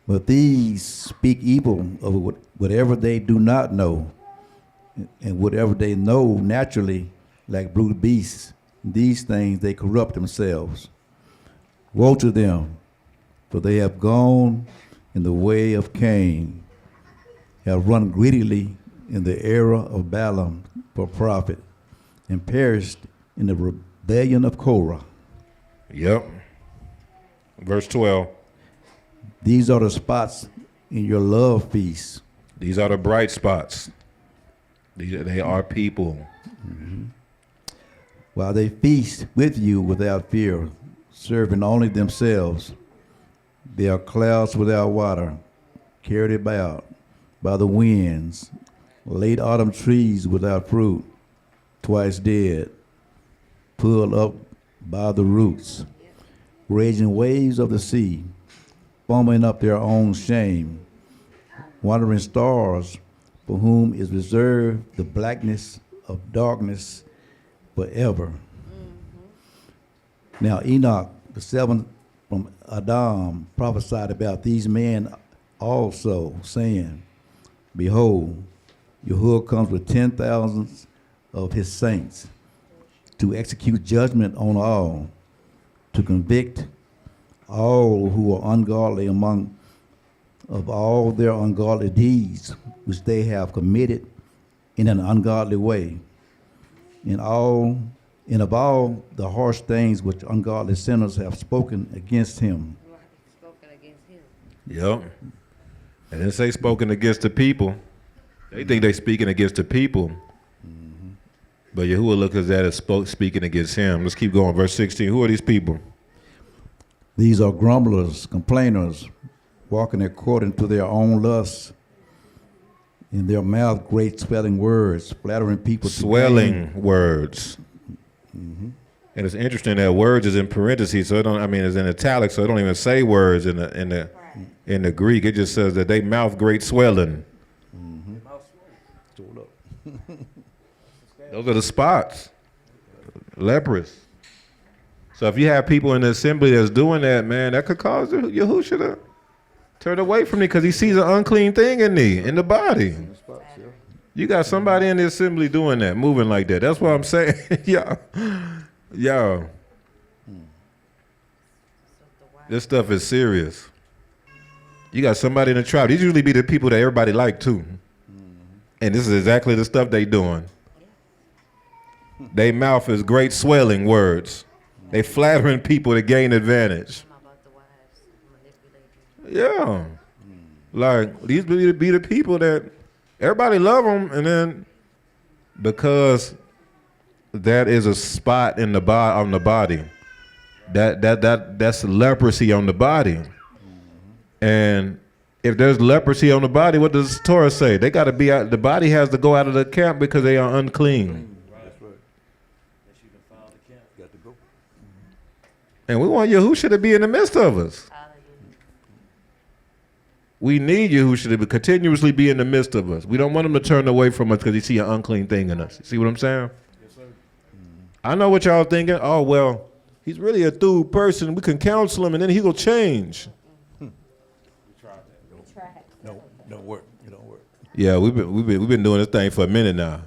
But these speak evil of whatever they do not know, and whatever they know naturally, like brute beasts. These things they corrupt themselves. Woe to them, for they have gone in the way of Cain, have run greedily in the error of Balaam for profit, and perished in the rebellion of Korah. Yep. Verse 12. These are the spots in your love feast. These are the bright spots. They are people. While they feast with you without fear, serving only themselves. They are clouds without water, carried about by the winds, late autumn trees without fruit, twice dead, pulled up by the roots, raging waves of the sea, foaming up their own shame, wandering stars for whom is reserved the blackness of darkness forever. Now Enoch, the seventh from Adam, prophesied about these men also, saying, Behold, Yahuwah comes with 10,000s of his saints to execute judgment on all, to convict all who are ungodly among of all their ungodly deeds which they have committed in an ungodly way, and of all the harsh things which ungodly sinners have spoken against him. Yep. And then say spoken against the people. They think they speaking against the people. But Yahuwah looks at that as speaking against him. Let's keep going. Verse 16. Who are these people? These are grumblers, complainers, walking according to their own lusts. In their mouth, great swelling words, flattering people. Swelling words. And it's interesting that words is in parentheses, so it's in italics, so it don't even say words in the Greek. It just says that they mouth great swelling. Those are the spots. Leprous. So if you have people in the assembly that's doing that, man, that could cause Yahusha to turn away from me because he sees an unclean thing in the body. You got somebody in the assembly doing that, moving like that. That's what I'm saying. Yo. This stuff is serious. You got somebody in the tribe. These usually be the people that everybody like too. And this is exactly the stuff they doing. They mouth is great swelling words. They flattering people to gain advantage. Yeah. Like, these be the people that everybody love them, and then because that is a spot in on the body, that's leprosy on the body. And if there's leprosy on the body, what does Torah say? They got to be out. The body has to go out of the camp because they are unclean. And we want Yahusha to be in the midst of us. We need Yahusha to continuously be in the midst of us. We don't want him to turn away from us because he see an unclean thing in us. See what I'm saying? Yes, sir. I know what y'all thinking. Oh, well, he's really a through person. We can counsel him and then he'll change. We tried that. No, don't work. It don't work. Yeah, we've been doing this thing for a minute now.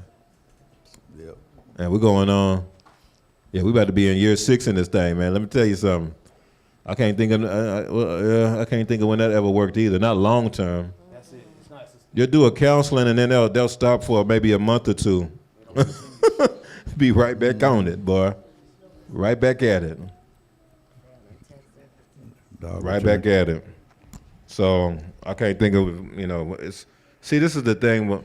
Yep. And we're going on. Yeah, we about to be in year 6 in this thing, man. Let me tell you something. I can't think of when that ever worked either. Not long term. That's it. It's not. You'll do a counseling and then they'll stop for maybe a month or two. Be right back on it, boy. Right back at it. Right back at it. So I can't think of See, this is the thing.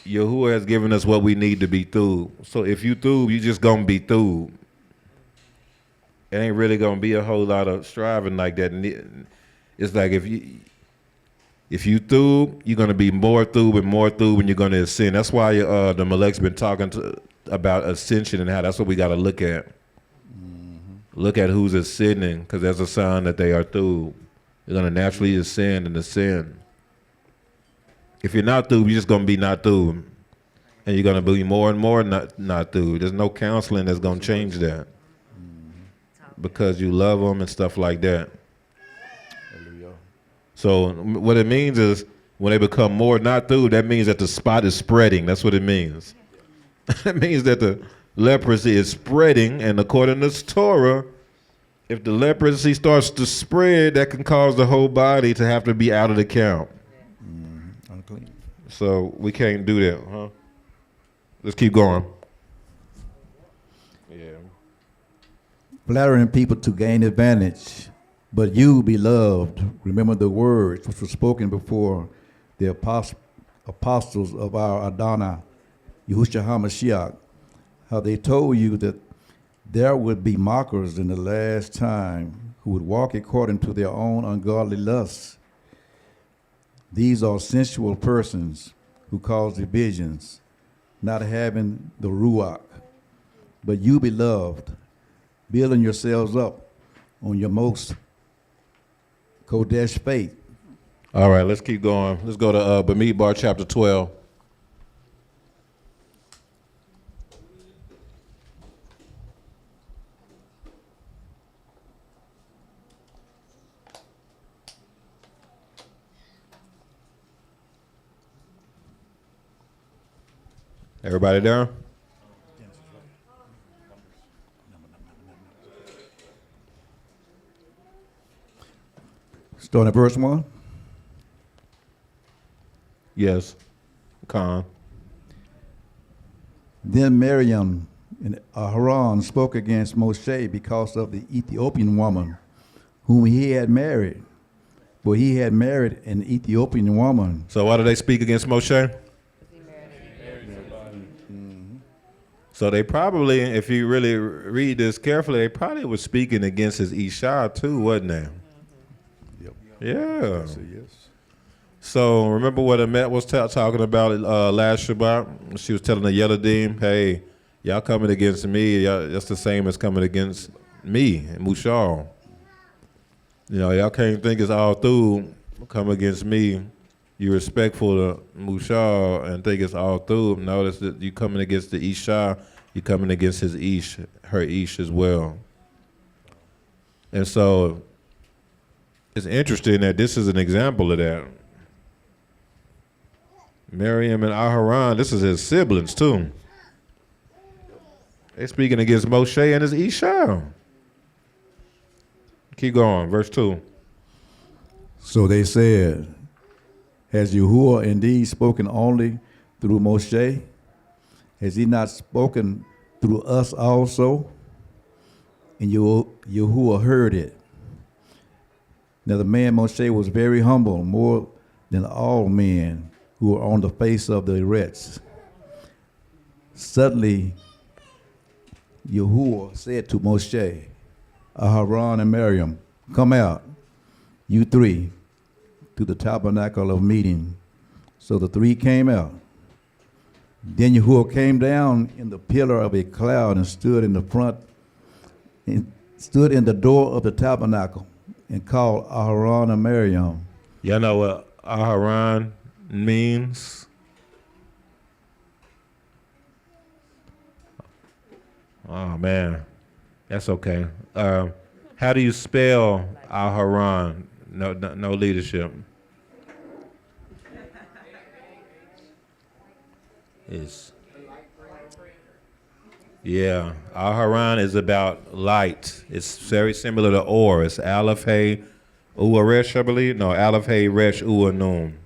Yahuwah has given us what we need to be through. So if you through, you just gonna be through. It ain't really gonna be a whole lot of striving like that. It's like if you through, you're gonna be more through and more through when you're gonna ascend. That's why the Malek's been talking about ascension and how that's what we gotta look at. Look at who's ascending, because that's a sign that they are through. They're gonna naturally ascend and ascend. If you're not through, you're just gonna be not through, and you're gonna be more and more not through. There's no counseling that's gonna change that, because you love them and stuff like that. So what it means is when they become more not through, that means that the spot is spreading. That's what it means. It means that the leprosy is spreading, and according to Torah, if the leprosy starts to spread, that can cause the whole body to have to be out of the count. Unclean. So we can't do that, huh? Let's keep going. Yeah. Flattering people to gain advantage. But you, beloved, remember the words which were spoken before the apostles of our Adonai, Yahusha HaMashiach, how they told you that there would be mockers in the last time who would walk according to their own ungodly lusts. These are sensual persons who cause divisions, not having the Ruach. But you, beloved, building yourselves up on your most Kodesh faith. All right, let's keep going. Let's go to Bamidbar chapter 12. Everybody there? Starting at verse 1. Yes. Khan. Then Miriam and Aaron spoke against Moshe because of the Ethiopian woman whom he had married. For he had married an Ethiopian woman. So why did they speak against Moshe? So they probably, if you really read this carefully, they probably were speaking against his Isha too, wasn't they? Yep. Yeah. Yes. So remember what Amet was talking about last Shabbat? She was telling the Nidda-Being, hey, y'all coming against me, that's the same as coming against me, Mushal. You know, y'all can't think it's all through, come against me. You respectful to Mushal and think it's all through. Notice that you coming against the Isha, you coming against his Ish, her Ish as well. And so it's interesting that this is an example of that. Miriam and Aharon, this is his siblings too. They speaking against Moshe and his Isha. Keep going, verse 2. So they said, has Yahuwah indeed spoken only through Moshe? Has he not spoken through us also? And Yahuwah heard it. Now the man Moshe was very humble, more than all men who were on the face of the earth. Suddenly, Yahuwah said to Moshe, Aharon and Miriam, come out, you three, to the tabernacle of meeting. So the three came out. Then Yahuwah came down in the pillar of a cloud and stood in the front, and stood in the door of the tabernacle and called Aharon and Miriam. Y'all know what Aharon means? Oh man, that's okay. How do you spell Aharon? No leadership. Aharon is about light. It's very similar to Or. It's Aleph Hey Ua Resh, I believe. No, Aleph Hey Resh Ua Nun.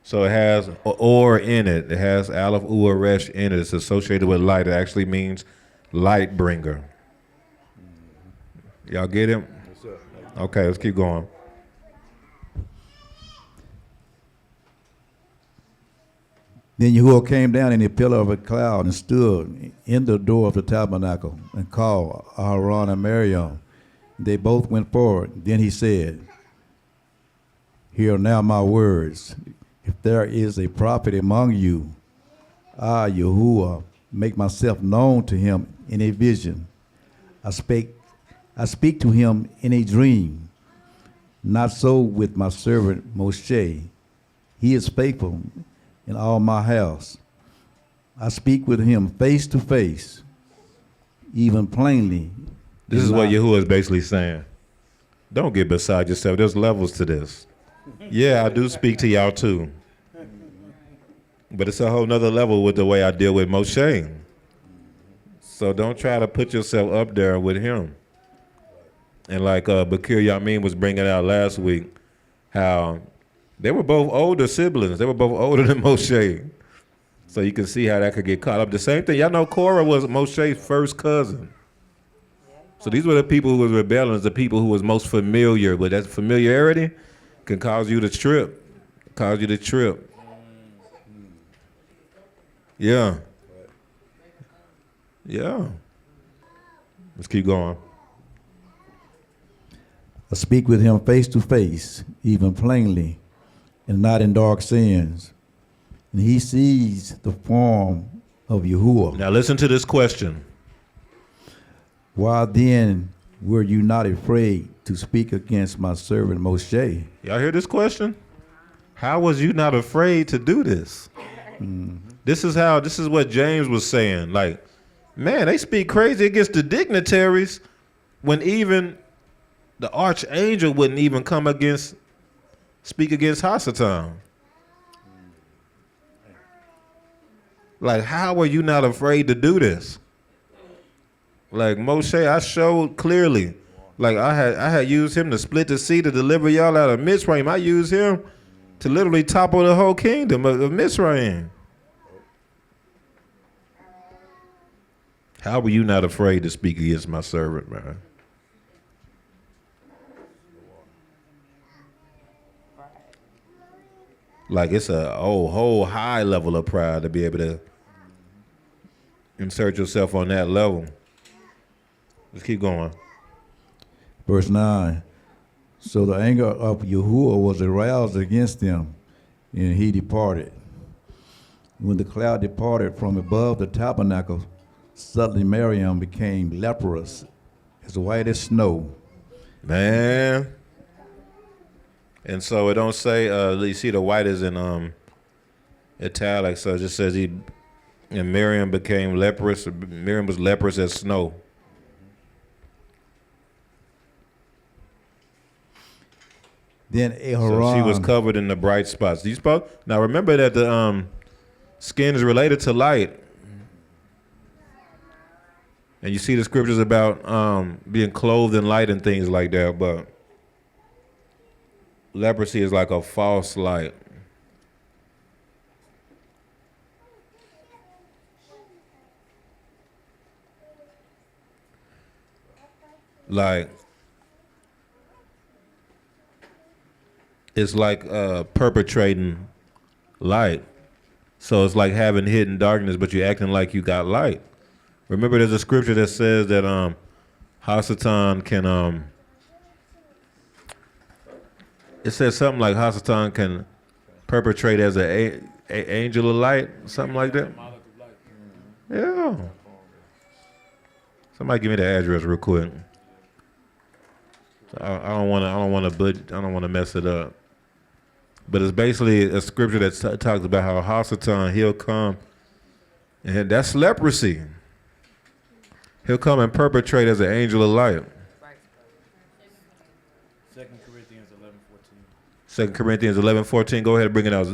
So it has Or in it. It has Aleph Ua Resh in it. It's associated with light. It actually means light bringer. Y'all get it? Yes, sir. Okay, let's keep going. Then Yahuwah came down in a pillar of a cloud and stood in the door of the tabernacle and called Aaron and Miriam. They both went forward. Then he said, "Hear now my words. If there is a prophet among you, I, Yahuwah, make myself known to him in a vision. I speak to him in a dream. Not so with my servant Moshe. He is faithful in all my house. I speak with him face to face, even plainly." This is what Yahuwah is basically saying. Don't get beside yourself. There's levels to this. Yeah, I do speak to y'all too. But it's a whole nother level with the way I deal with Moshe. So don't try to put yourself up there with him. And like Bakir Yamin was bringing out last week, how they were both older siblings. They were both older than Moshe. So you can see how that could get caught up. The same thing, y'all know Korah was Moshe's first cousin. So these were the people who was rebellious, the people who was most familiar. But that familiarity can cause you to trip. Yeah. Yeah. Let's keep going. I speak with him face to face, even plainly, and not in dark sins. And he sees the form of Yahuwah. Now listen to this question. Why then were you not afraid to speak against my servant Moshe? Y'all hear this question? How was you not afraid to do this? This is what James was saying. Like, man, they speak crazy against the dignitaries when even the archangel wouldn't even speak against Hasatan. Like, how were you not afraid to do this? Like Moshe, I showed clearly. Like I had used him to split the sea to deliver y'all out of Mitzrayim. I used him to literally topple the whole kingdom of Mitzrayim. How were you not afraid to speak against my servant, man? Like it's a whole high level of pride to be able to insert yourself on that level. Let's keep going. Verse 9. So the anger of Yahuwah was aroused against them, and he departed. When the cloud departed from above the tabernacle, suddenly Miriam became leprous, as white as snow. Man. And so it don't say, you see the white is in italic, so it just says and Miriam became leprous. Miriam was leprous as snow. Then Aaron, So she was covered in the bright spots. Now remember that the skin is related to light. And you see the scriptures about being clothed in light and things like that, but leprosy is like a false light. Like, it's like perpetrating light. So it's like having hidden darkness, but you're acting like you got light. Remember, there's a scripture that says that Hasatan can, it says something like Hasatan can perpetrate as an angel of light, something like that. Yeah. Somebody give me the address real quick. I don't want to mess it up. But it's basically a scripture that talks about how Hasatan, he'll come, and that's leprosy. He'll come and perpetrate as an angel of light. 2 Corinthians 11:14. 2 Corinthians 11:14. Go ahead and bring it out.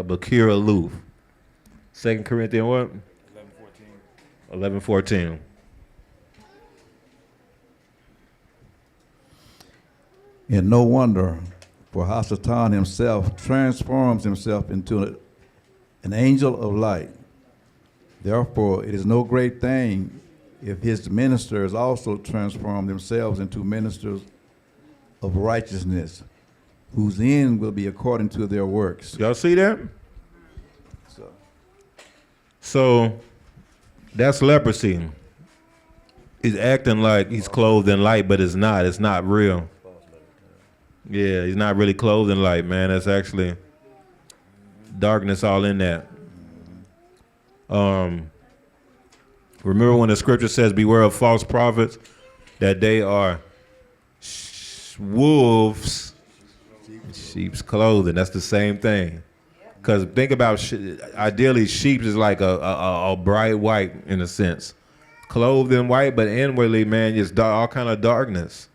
Bakir Aloof. 2 Corinthians what? 11:14. And no wonder, for Hasatan himself transforms himself into an angel of light. Therefore, it is no great thing if his ministers also transform themselves into ministers of righteousness, whose end will be according to their works. Y'all see that? So that's leprosy. He's acting like he's clothed in light, but it's not. It's not real. Yeah, he's not really clothed in light, man. That's actually darkness all in that. Remember when the scripture says, beware of false prophets, that they are wolves in sheep's clothing. That's the same thing. Because think about, ideally, sheep is like a bright white in a sense. Clothed in white, but inwardly, man, it's all kind of darkness.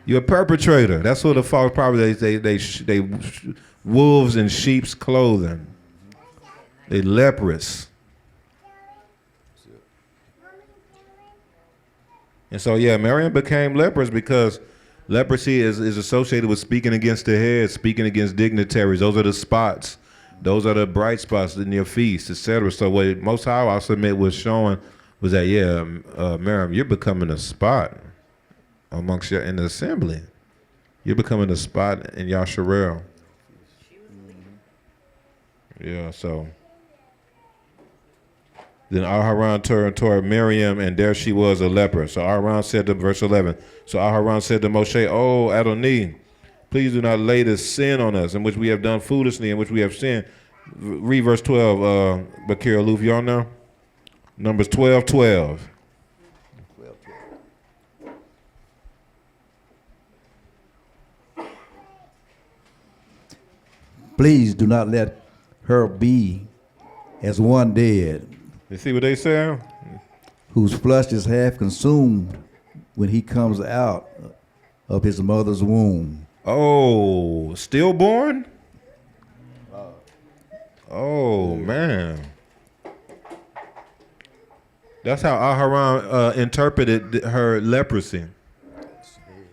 You're a perpetrator. That's what the false prophets, they wolves in sheep's clothing. They leprous. And so, yeah, Miriam became leprous because leprosy is associated with speaking against the head, speaking against dignitaries. Those are the spots. Those are the bright spots in your feast, etc. So what Most High, I submit, was showing was that, yeah, Miriam, you're becoming a spot amongst in the assembly. You're becoming a spot in Yasharel. Yeah, so. Then Aharon turned toward Miriam, and there she was, a leper. So Aharon said to, verse 11, so Aharon said to Moshe, oh, Adonai, please do not lay this sin on us, in which we have done foolishly, in which we have sinned. Read verse 12, Bakir Aluf, y'all know? Numbers 12:12. Please do not let her be as one dead, You see what they say? whose flesh is half consumed when he comes out of his mother's womb. Oh, stillborn? Oh, man. That's how Aharon interpreted her leprosy.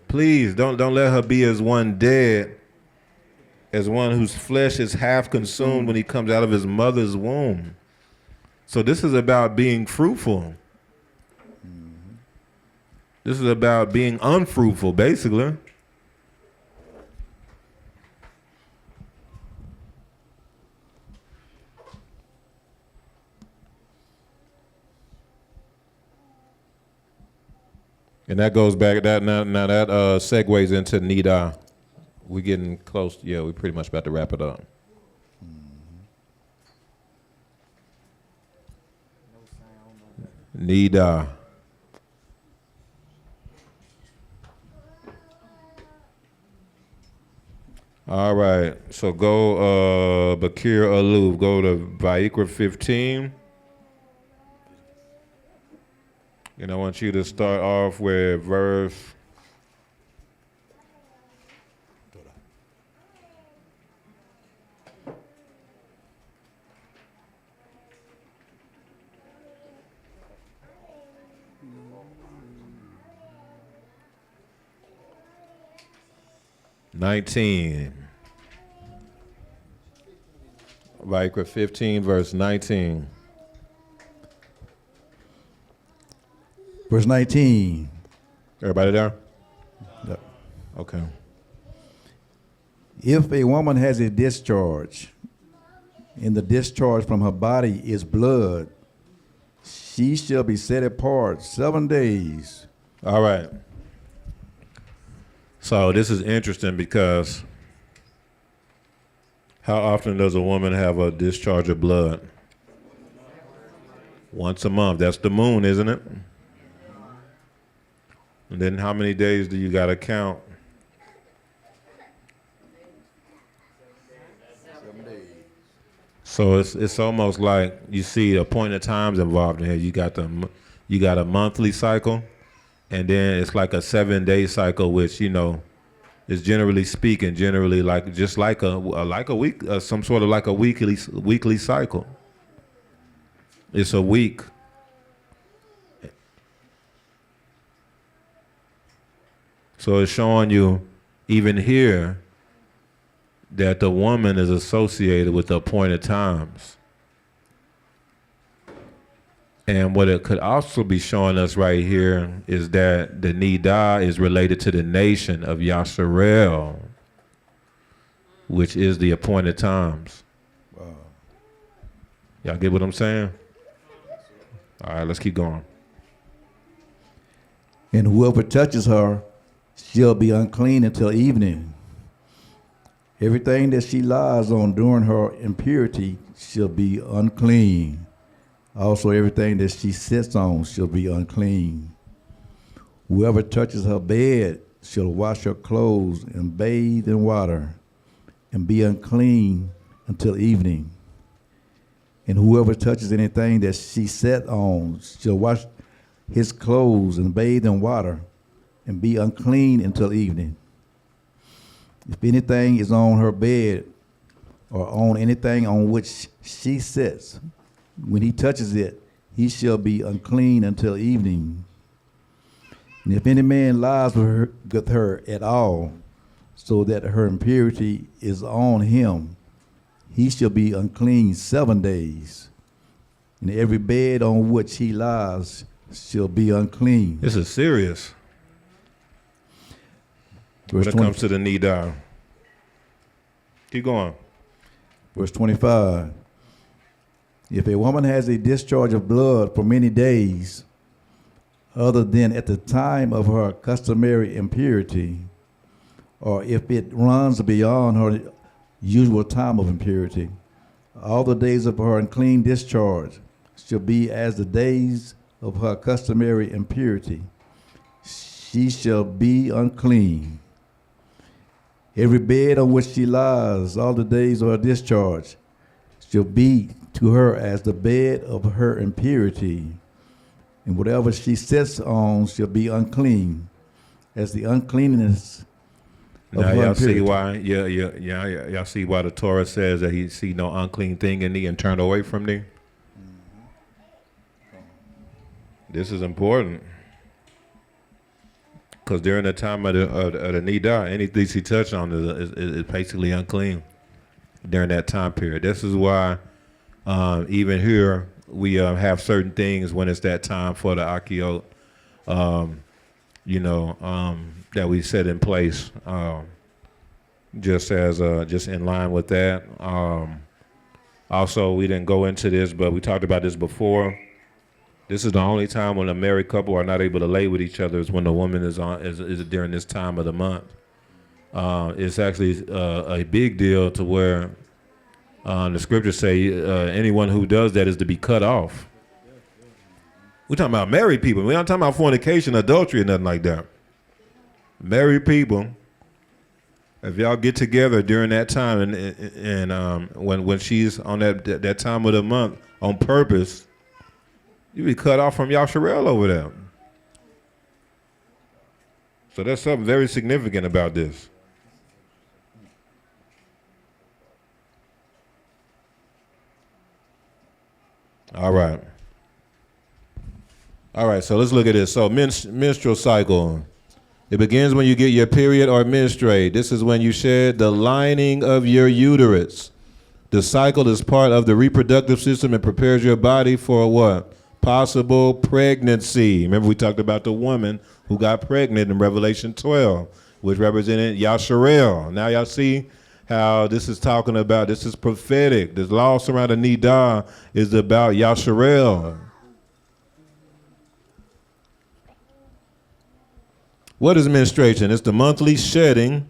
Please don't let her be as one dead, as one whose flesh is half consumed when he comes out of his mother's womb. So this is about being fruitful. This is about being unfruitful, basically. And that goes back, that segues into nidah. We're getting close. Yeah, we're pretty much about to wrap it up. Nidah. All right, so go Bakir Aluf, go to Vayikra 15. And I want you to start off with verse 19. Vayikra 15, verse 19. Verse 19. Everybody there? Yep. Okay. If a woman has a discharge, and the discharge from her body is blood, she shall be set apart 7 days. All right. So this is interesting because how often does a woman have a discharge of blood? Once a month. That's the moon, isn't it? And then how many days do you got to count? 7 days. So it's almost like you see appointed times involved in here. You got a monthly cycle, and then it's like a 7-day cycle, which is generally speaking, like just like a week, some sort of like a weekly cycle. It's a week. So it's showing you, even here, that the woman is associated with the appointed times. And what it could also be showing us right here is that the nidah is related to the nation of Yasharel, which is the appointed times. Wow. Y'all get what I'm saying? All right, let's keep going. And whoever touches her shall be unclean until evening. Everything that she lies on during her impurity shall be unclean. Also, everything that she sits on shall be unclean. Whoever touches her bed shall wash her clothes and bathe in water and be unclean until evening. And whoever touches anything that she sat on shall wash his clothes and bathe in water and be unclean until evening. If anything is on her bed or on anything on which she sits, when he touches it, he shall be unclean until evening. And if any man lies with her at all, so that her impurity is on him, he shall be unclean 7 days. And every bed on which he lies shall be unclean. This is serious. Verse When it 20 comes to the nidah. Keep going. Verse 25. If a woman has a discharge of blood for many days, other than at the time of her customary impurity, or if it runs beyond her usual time of impurity, all the days of her unclean discharge shall be as the days of her customary impurity. She shall be unclean. Every bed on which she lies, all the days of her discharge, shall be to her as the bed of her impurity. And whatever she sits on shall be unclean, as the uncleanness of Now her y'all impurity. see why? Y'all see why the Torah says that he see no unclean thing in thee and turn away from thee. This is important, because during the time of the nidah, anything she touched on is basically unclean during that time period. This is why even here we have certain things when it's that time for the akiot, that we set in place, just in line with that. Also, we didn't go into this, but we talked about this before. This is the only time when a married couple are not able to lay with each other is when the woman is during this time of the month. It's actually a big deal to where the scriptures say anyone who does that is to be cut off. We're talking about married people. We're not talking about fornication, adultery, or nothing like that. Married people, if y'all get together during that time and when she's on that time of the month on purpose, you be cut off from Yahusha over there. So there's something very significant about this. All right, so let's look at this. So menstrual cycle. It begins when you get your period or menstruate. This is when you shed the lining of your uterus. The cycle is part of the reproductive system and prepares your body for what? Possible pregnancy. Remember we talked about the woman who got pregnant in Revelation 12, which represented Yahusha. Now y'all see how this is talking about, this is prophetic. This law surrounding nidah is about Yahusha. What is menstruation? It's the monthly shedding.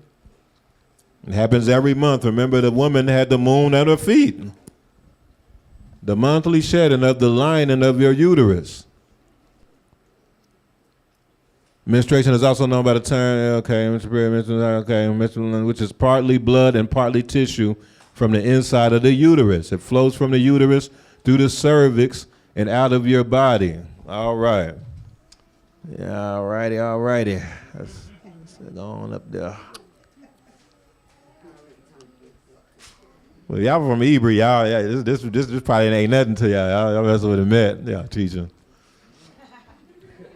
It happens every month. Remember, the woman had the moon at her feet. The monthly shedding of the lining of your uterus. Menstruation is also known by the term, which is partly blood and partly tissue from the inside of the uterus. It flows from the uterus through the cervix and out of your body. All right. Yeah, all righty. Let's go on up there. Well, y'all from Hebrew, y'all. Yeah, this probably ain't nothing to y'all. Y'all messing with a met, yeah, teaching.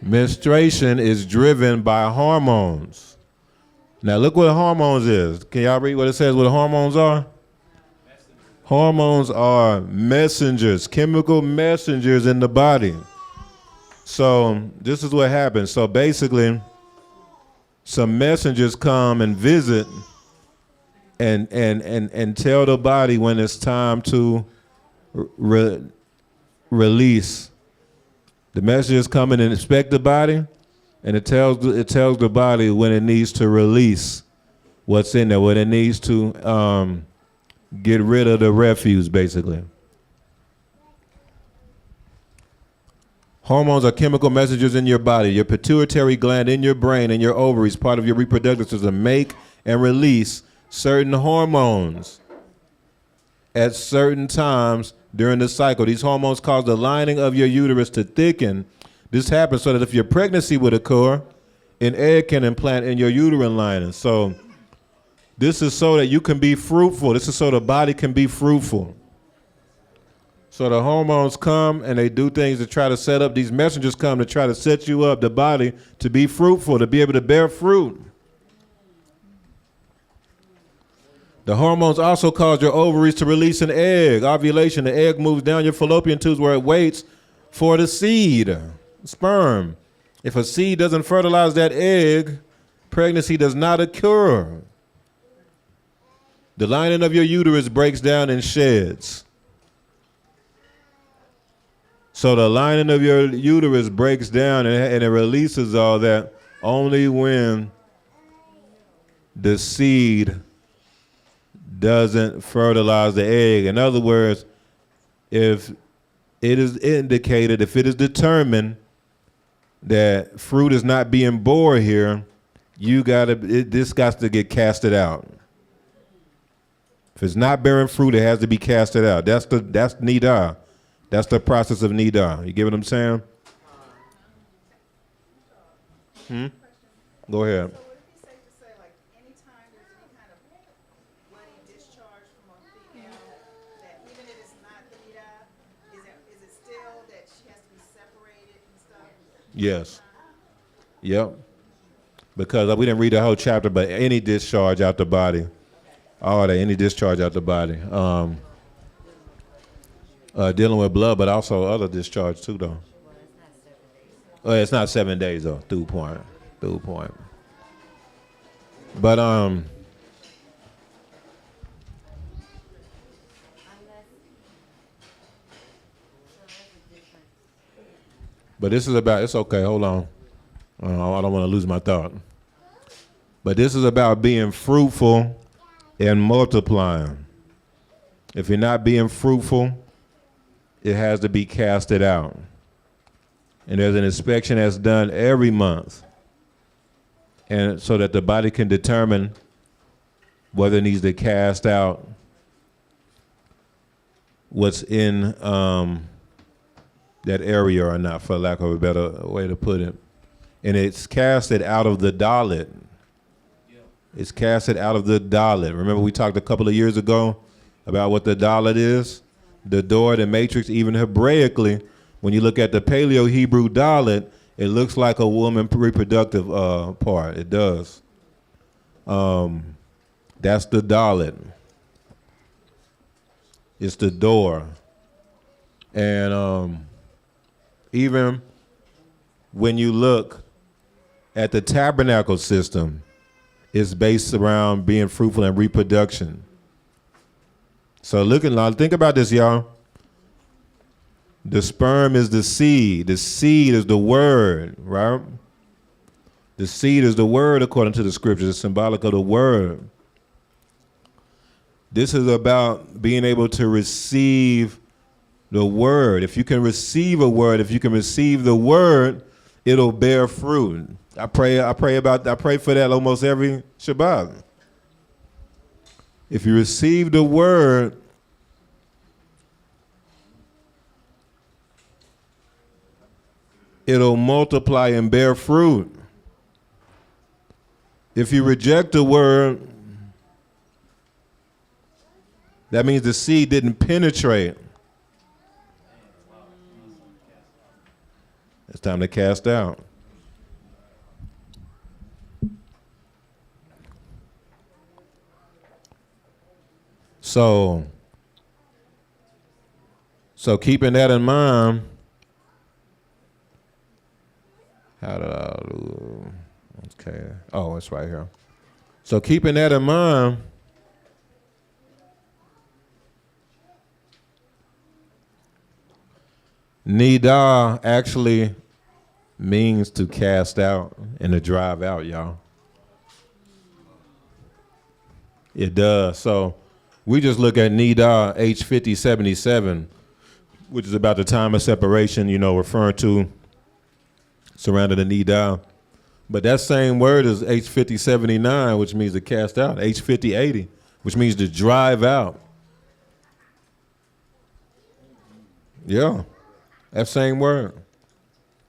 Menstruation is driven by hormones. Now look what hormones is. Can y'all read what it says? What hormones are? Hormones are messengers, chemical messengers in the body. So this is what happens. So basically, some messengers come and visit and tell the body when it's time to release The messengers come and inspect the body, and it tells the body when it needs to release what's in there, when it needs to get rid of the refuse, basically. Hormones are chemical messengers in your body. Your pituitary gland in your brain and your ovaries, part of your reproductive system, make and release certain hormones at certain times during the cycle. These hormones cause the lining of your uterus to thicken. This happens so that if your pregnancy would occur, an egg can implant in your uterine lining. So this is so that you can be fruitful. This is so the body can be fruitful. So the hormones come and they do things to try to set up. These messengers come to try to set you up, the body, to be fruitful, to be able to bear fruit. The hormones also cause your ovaries to release an egg. Ovulation, the egg moves down your fallopian tubes where it waits for the seed, sperm. If a seed doesn't fertilize that egg, pregnancy does not occur. The lining of your uterus breaks down and sheds. So the lining of your uterus breaks down and it releases all that only when the seed doesn't fertilize the egg. In other words, if it is indicated, if it is determined that fruit is not being born here, this got to get casted out. If it's not bearing fruit, it has to be casted out. That's nidah. That's the process of nidah. You get what I'm saying? Go ahead. So would it be safe to say, like, anytime there's any kind of bloody discharge from a female, that even if it's not the nidah, is it still that she has to be separated and stuff? Yes. Yep. Because we didn't read the whole chapter, but any discharge out the body, any discharge out the body. Dealing with blood, but also other discharge too, though. It's not 7 days, though. Through point. But this is about, it's okay, hold on. I don't want to lose my thought. But this is about being fruitful and multiplying. If you're not being fruitful, it has to be casted out. And there's an inspection that's done every month. And so that the body can determine whether it needs to cast out what's in that area or not, for lack of a better way to put it. And it's casted out of the dalit. It's casted out of the dalit. Remember we talked a couple of years ago about what the dalit is? The door, the matrix, even Hebraically, when you look at the Paleo Hebrew dalit, it looks like a woman reproductive part. It does. That's the dalit. It's the door. And even when you look at the tabernacle system, it's based around being fruitful and reproduction. So think about this, y'all. The sperm is the seed. The seed is the word, right? The seed is the word according to the scriptures. It's symbolic of the word. This is about being able to receive the word. If you can receive a word, if you can receive the word, it'll bear fruit. I pray for that almost every Shabbat. If you receive the word, it'll multiply and bear fruit. If you reject the word, that means the seed didn't penetrate. It's time to cast out. So keeping that in mind, okay. Oh, it's right here. So keeping that in mind, Nidah actually means to cast out and to drive out, y'all. It does. So we just look at Nidah H5077, which is about the time of separation, referring to surrounding the Nidah. But that same word is H5079, which means to cast out. H5080, which means to drive out. Yeah, that same word.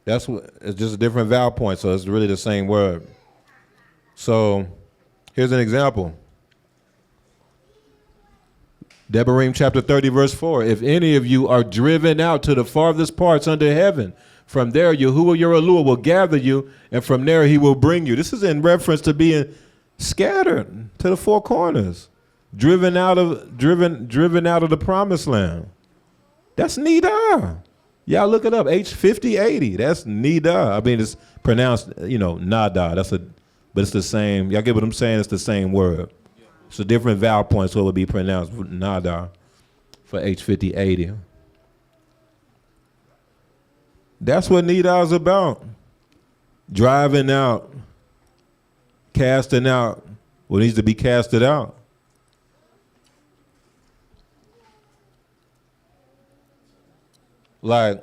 It's just a different vowel point, so it's really the same word. So here's an example. Nidda-Being chapter 30, verse 4. If any of you are driven out to the farthest parts under heaven, from there Yahuwah your Elohim will gather you, and from there he will bring you. This is in reference to being scattered to the four corners, driven out of the promised land. That's Nidah. Y'all look it up. H5080. That's Nidah. I mean, it's pronounced, Nada. But it's the same. Y'all get what I'm saying? It's the same word. It's a different vowel point, so it would be pronounced Nada for H5080. That's what Nidah is about. Driving out, casting out what needs to be casted out. Like,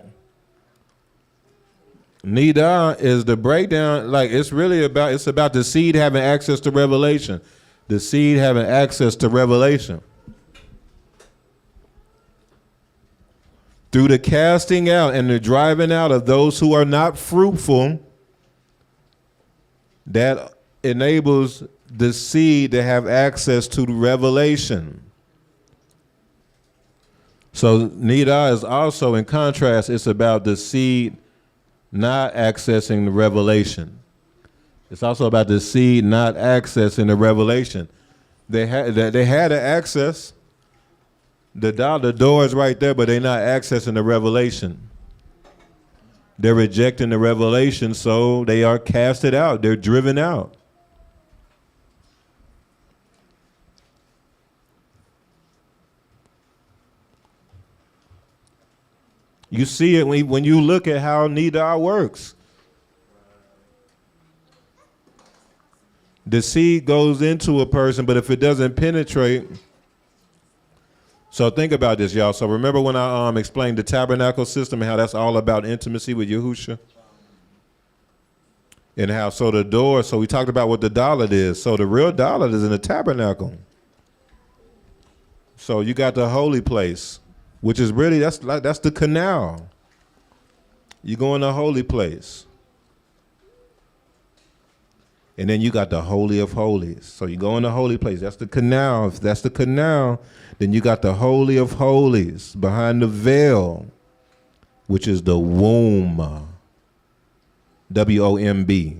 Nidah is the breakdown. Like, it's about the seed having access to revelation. The seed having access to revelation. Through the casting out and the driving out of those who are not fruitful, that enables the seed to have access to the revelation. So Nidah is also, in contrast, it's about the seed not accessing the revelation. It's also about the seed not accessing the revelation. They had to access. The door is right there, but they're not accessing the revelation. They're rejecting the revelation, so they are casted out. They're driven out. You see it when you look at how Nidah works. The seed goes into a person, but if it doesn't penetrate. So think about this, y'all. So remember when I explained the tabernacle system and how that's all about intimacy with Yahusha? And how, so the door, so we talked about what the dalet is. So the real dalet is in the tabernacle. So you got the holy place, which is really, that's the canal. You go in the holy place. And then you got the Holy of Holies. So you go in the holy place. That's the canal. If that's the canal, then you got the Holy of Holies behind the veil, which is the womb. W-O-M-B.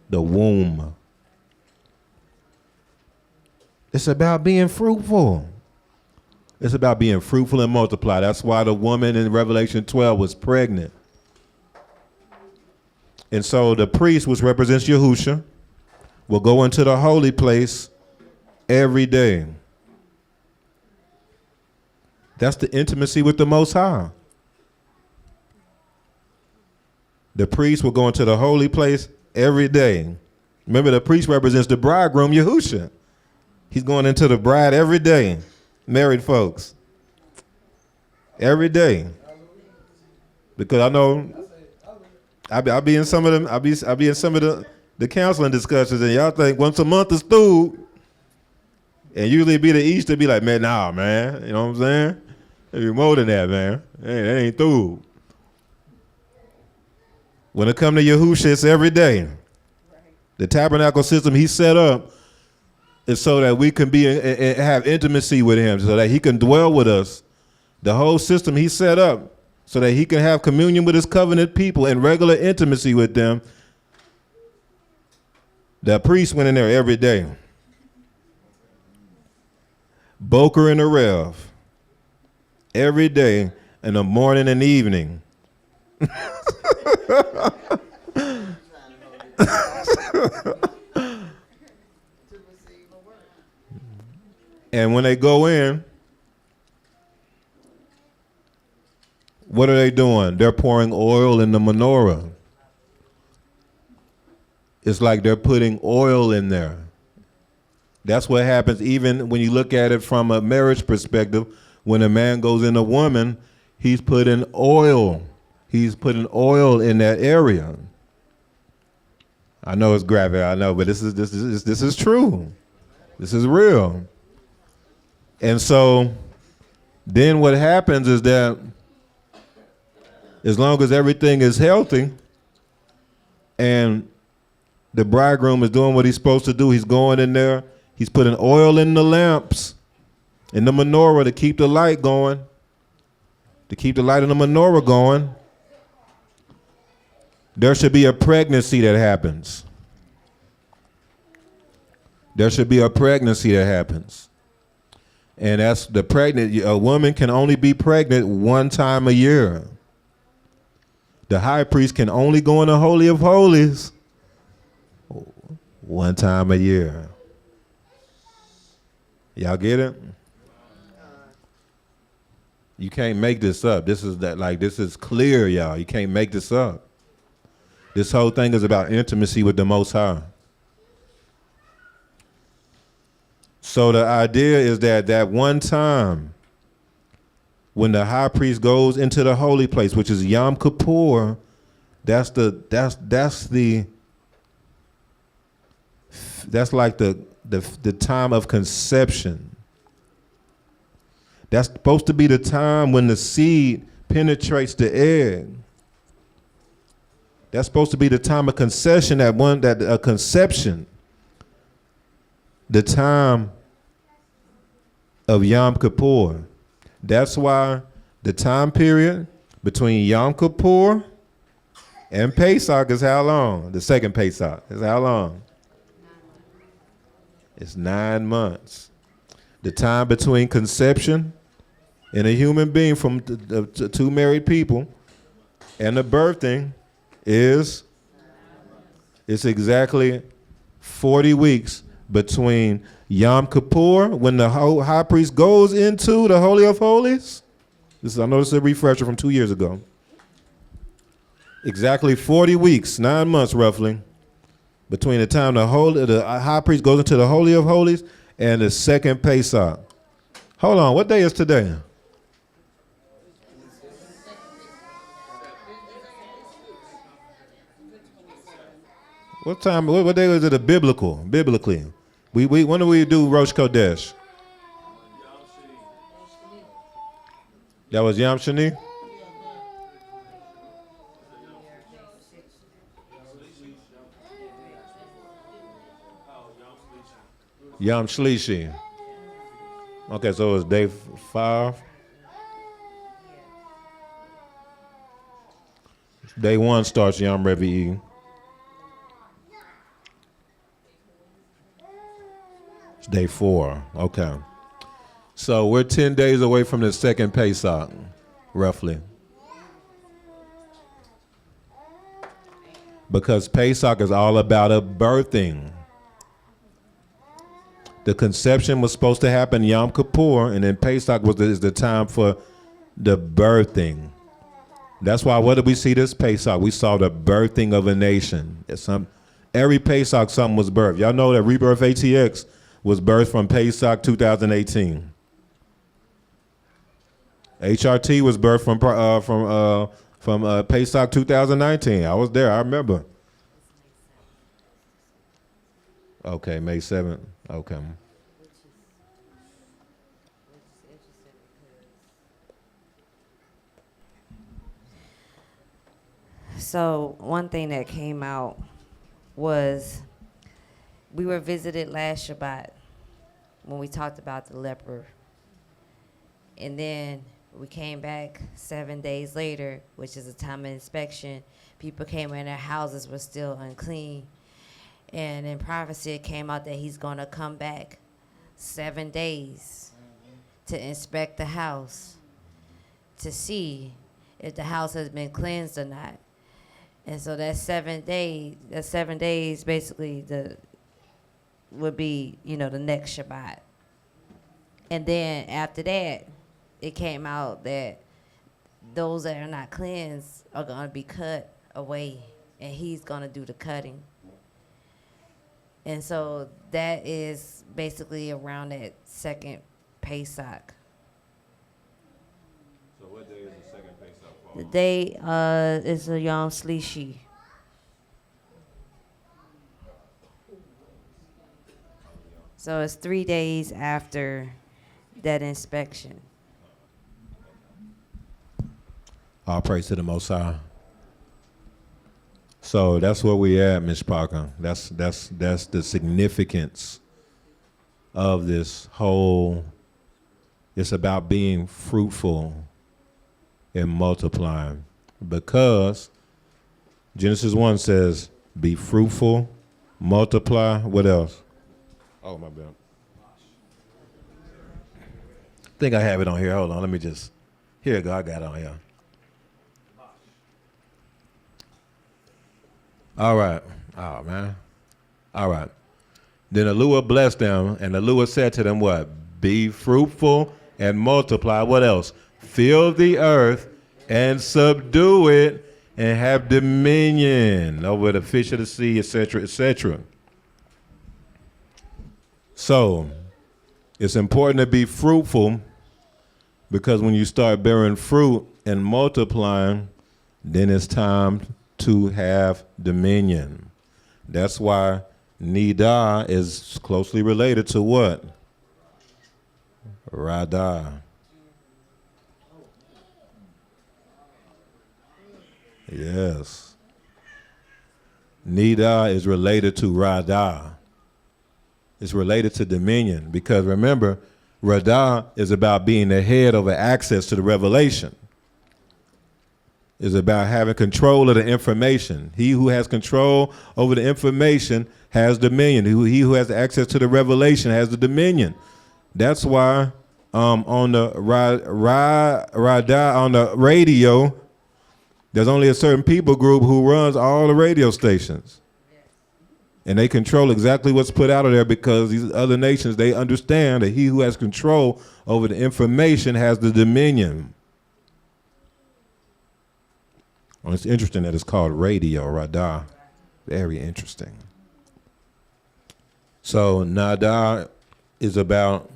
The womb. It's about being fruitful. It's about being fruitful and multiply. That's why the woman in Revelation 12 was pregnant. And so the priest, which represents Yahusha, will go into the holy place every day. That's the intimacy with the Most High. The priest will go into the holy place every day. Remember, the priest represents the bridegroom, Yahusha. He's going into the bride every day. Married folks. Every day. Because I know I'll be in some of them, I'll be in some of the counseling discussions, and y'all think once a month is through, and usually be the Easter, be like, man, nah, man. You know what I'm saying? It'd be more than that, man. That ain't through. When it come to Yahusha, it's every day. The tabernacle system he set up is so that we can be and have intimacy with him, so that he can dwell with us. The whole system he set up so that he can have communion with his covenant people and regular intimacy with them. The priest went in there every day. Boker and Arev. Every day in the morning and evening. And when they go in, what are they doing? They're pouring oil in the menorah. It's like they're putting oil in there. That's what happens even when you look at it from a marriage perspective. When a man goes in a woman, he's putting oil. He's putting oil in that area. I know it's graphic, I know, but this is true. This is real. And so then what happens is that as long as everything is healthy and the bridegroom is doing what he's supposed to do, he's going in there, he's putting oil in the lamps, in the menorah to keep the light going, to keep the light in the menorah going. There should be a pregnancy that happens. There should be a pregnancy that happens. And that's the pregnant, a woman can only be pregnant one time a year. The high priest can only go in the Holy of Holies one time a year. Y'all get it? You can't make this up. This is clear, y'all. You can't make this up. This whole thing is about intimacy with the Most High. So the idea is that one time when the high priest goes into the holy place, which is Yom Kippur, that's like the time of conception. That's supposed to be the time when the seed penetrates the egg. That's supposed to be the time of conception, conception. The time of Yom Kippur. That's why the time period between Yom Kippur and Pesach is how long? The second Pesach is how long? It's 9 months. The time between conception in a human being from two married people and the birthing it's exactly 40 weeks between Yom Kippur, when the high priest goes into the Holy of Holies. I know this is a refresher from 2 years ago. Exactly 40 weeks, 9 months roughly, between the time the high priest goes into the Holy of Holies and the second Pesach. Hold on, what day is today? What time? What day was it? Biblically, when do we do Rosh Kodesh? That was Yom Shani. Yom Shlishi. Okay, so it's day 5. Day 1 starts Yom Revi'i. It's day 4. Okay. So we're 10 days away from the second Pesach, roughly. Because Pesach is all about a birthing. The conception was supposed to happen Yom Kippur, and then Pesach is the time for the birthing. That's why, what did we see this Pesach? We saw the birthing of a nation. Every Pesach, something was birthed. Y'all know that Rebirth ATX was birthed from Pesach 2018. HRT was birthed from Pesach 2019. I was there, I remember. Okay, May 7th. Okay. So one thing that came out was we were visited last Shabbat when we talked about the leper. And then we came back 7 days later, which is a time of inspection. People came in, their houses were still unclean. And in prophecy, it came out that he's going to come back 7 days to inspect the house, to see if the house has been cleansed or not. And so that 7 days basically would be, the next Shabbat. And then after that, it came out that those that are not cleansed are going to be cut away, and he's going to do the cutting. And so that is basically around that second Pesach. So what day is the second Pesach fall? The day is a Yom Shlishi. So it's 3 days after that inspection. All praise to the Most High. So that's where we at, Ms. Parker. That's the significance of this whole. It's about being fruitful and multiplying, because Genesis 1 says, "Be fruitful, multiply." What else? Oh, my bad. I think I have it on here. Hold on. Let me just. Here you go. I got it on here. All right. Oh, man. All right. Then the Lord blessed them, and the Lord said to them, what? Be fruitful and multiply. What else? Fill the earth and subdue it, and have dominion over the fish of the sea, etc., etc. So it's important to be fruitful, because when you start bearing fruit and multiplying, then it's time to have dominion. That's why nidah is closely related to what? Radah. Yes. Nidah is related to Radah. It's related to dominion, because remember, Radah is about being the head over access to the revelation. It's about having control of the information. He who has control over the information has dominion. He who has access to the revelation has the dominion. That's why on the Radah on the radio, there's only a certain people group who runs all the radio stations. And they control exactly what's put out of there, because these other nations, they understand that he who has control over the information has the dominion. Well, it's interesting that it's called radio, Radah. Very interesting. So nidah is about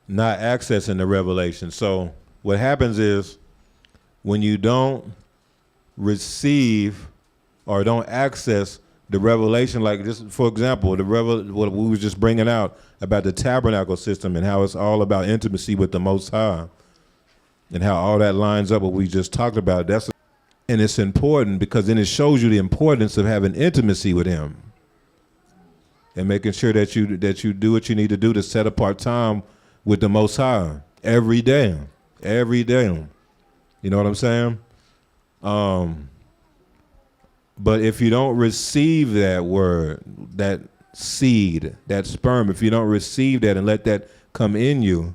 not accessing the revelation. So what happens is, when you don't receive or don't access the revelation, like this, for example, what we was just bringing out about the tabernacle system and how it's all about intimacy with the Most High, and how all that lines up what we just talked about. And it's important, because then it shows you the importance of having intimacy with Him, and making sure that you do what you need to do to set apart time with the Most High every day. You know what I'm saying? But if you don't receive that word, that seed, that sperm, if you don't receive that and let that come in you,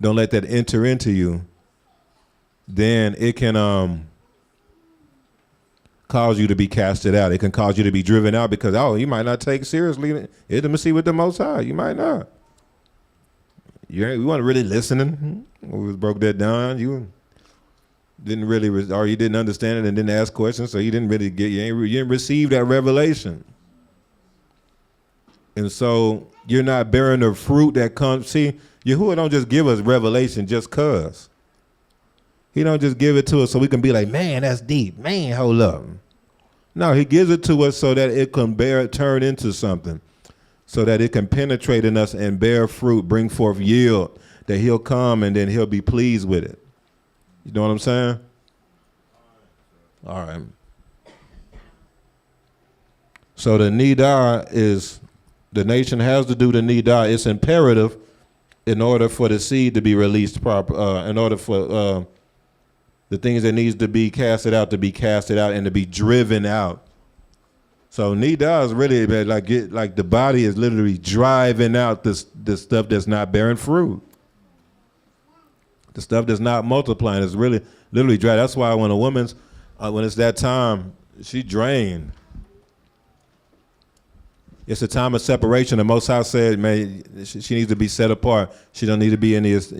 don't let that enter into you, then it can cause you to be casted out. It can cause you to be driven out, because, you might not take seriously intimacy with the Most High. You might not. You weren't really listening. We broke that down. You didn't really, or you didn't understand it and didn't ask questions, so you didn't really you didn't receive that revelation. And so you're not bearing the fruit that comes. See, Yahuwah don't just give us revelation just cause. He don't just give it to us so we can be like, man, that's deep. Man, hold up. No, he gives it to us so that it can turn into something, so that it can penetrate in us and bear fruit, bring forth yield, that he'll come and then he'll be pleased with it. You know what I'm saying? All right. So the nidah is, the nation has to do the nidah. It's imperative in order for the seed to be released proper, in order for the things that needs to be casted out and to be driven out. So nidah is really like the body is literally driving out this stuff that's not bearing fruit. The stuff that's not multiplying is really literally dry. That's why when a woman's, when it's that time, she drained. It's a time of separation. The Most High said, man, she needs to be set apart. She don't need to be in this,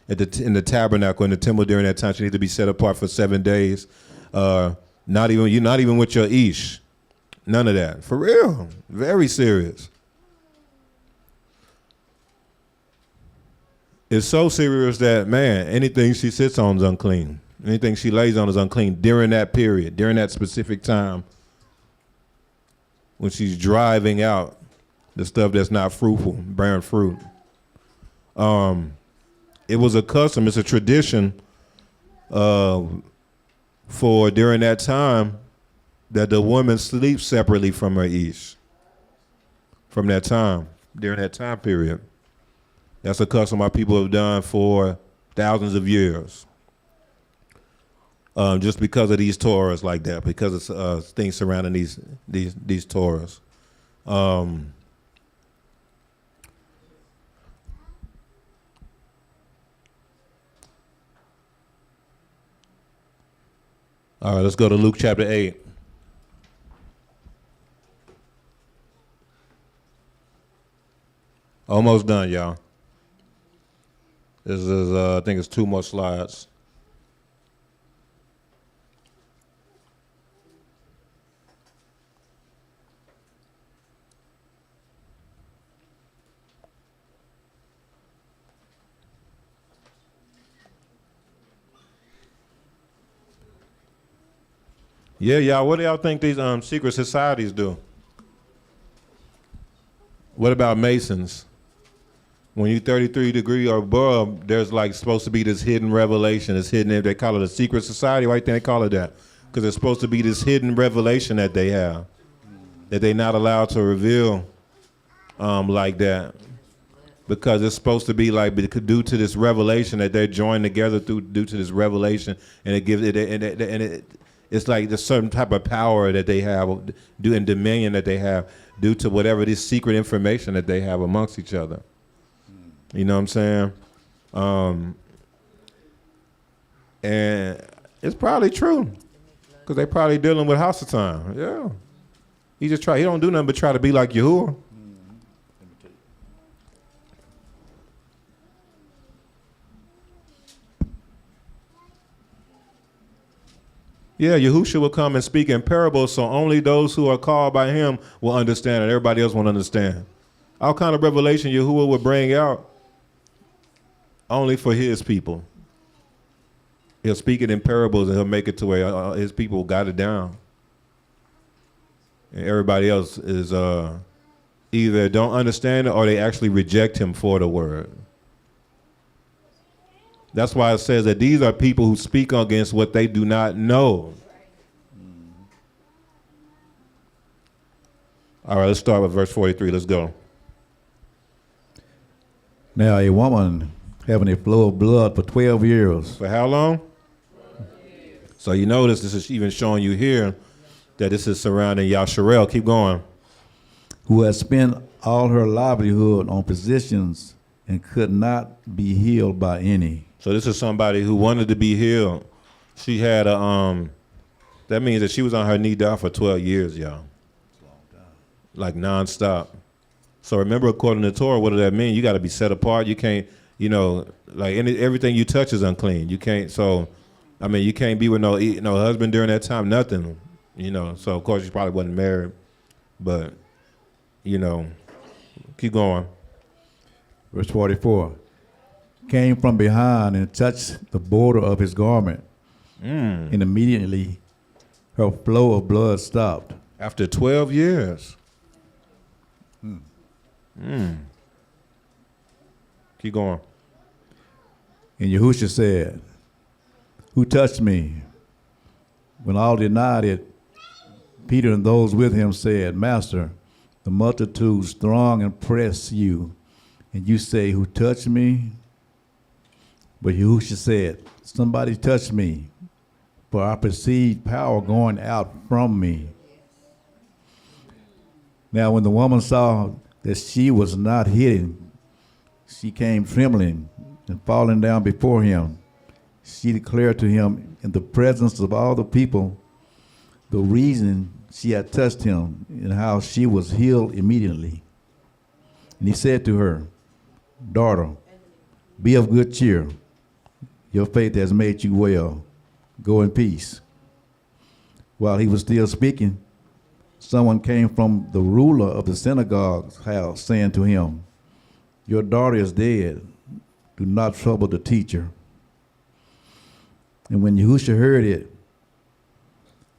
in the tabernacle in the temple during that time. She needed to be set apart for 7 days. You're not even with your ish. None of that. For real. Very serious. It's so serious that, man, anything she sits on is unclean. Anything she lays on is unclean during that period, during that specific time when she's driving out the stuff that's not fruitful, bearing fruit. It was a custom, it's a tradition for during that time that the woman sleeps separately from her ish. From that time, during that time period. That's a custom our people have done for thousands of years. Just because of these Torahs like that, because of things surrounding these Torahs. All right, let's go to Luke chapter 8. Almost done, y'all. This is, I think it's 2 more slides. Yeah, y'all, what do y'all think these secret societies do? What about Masons? When you 33 degree or above, there's like supposed to be this hidden revelation, this hidden, they call it a secret society. Why do you think they call it that? Because it's supposed to be this hidden revelation that they have, that they're not allowed to reveal like that. Because it's supposed to be like due to this revelation that they're joined together due to this revelation, and it gives it it's like there's certain type of power that they have, and dominion that they have due to whatever this secret information that they have amongst each other. You know what I'm saying? And it's probably true, because they probably dealing with Hasatan. Yeah, he don't do nothing but try to be like Yahuwah. Yeah, Yahusha will come and speak in parables, so only those who are called by him will understand, and everybody else won't understand. All kind of revelation Yahuwah will bring out only for his people. He'll speak it in parables, and he'll make it to where his people got it down. And everybody else is either don't understand it or they actually reject him for the word. That's why it says that these are people who speak against what they do not know. All right, let's start with verse 43. Let's go. Now a woman having a flow of blood for 12 years. For how long? So you notice this is even showing you here that this is surrounding Yasharel. Keep going. Who had spent all her livelihood on physicians and could not be healed by any. So this is somebody who wanted to be healed. She had that means that she was on her nidah for 12 years, y'all. Like nonstop. So remember, according to the Torah, what does that mean? You got to be set apart. You can't, like everything you touch is unclean. You can't, you can't be with no husband during that time, nothing, So of course she probably wasn't married, but, keep going. Verse 44. Came from behind and touched the border of his garment. And immediately her flow of blood stopped. After 12 years. Keep going. And Yahusha said, who touched me? When all denied it, Peter and those with him said, Master, the multitudes throng and press you, and you say, who touched me? But Yahusha said, somebody touched me, for I perceived power going out from me. Now when the woman saw that she was not hidden, she came trembling and falling down before him. She declared to him in the presence of all the people the reason she had touched him and how she was healed immediately. And he said to her, Daughter, be of good cheer. Your faith has made you well. Go in peace. While he was still speaking, someone came from the ruler of the synagogue's house, saying to him, your daughter is dead. Do not trouble the teacher. And when Yahusha heard it,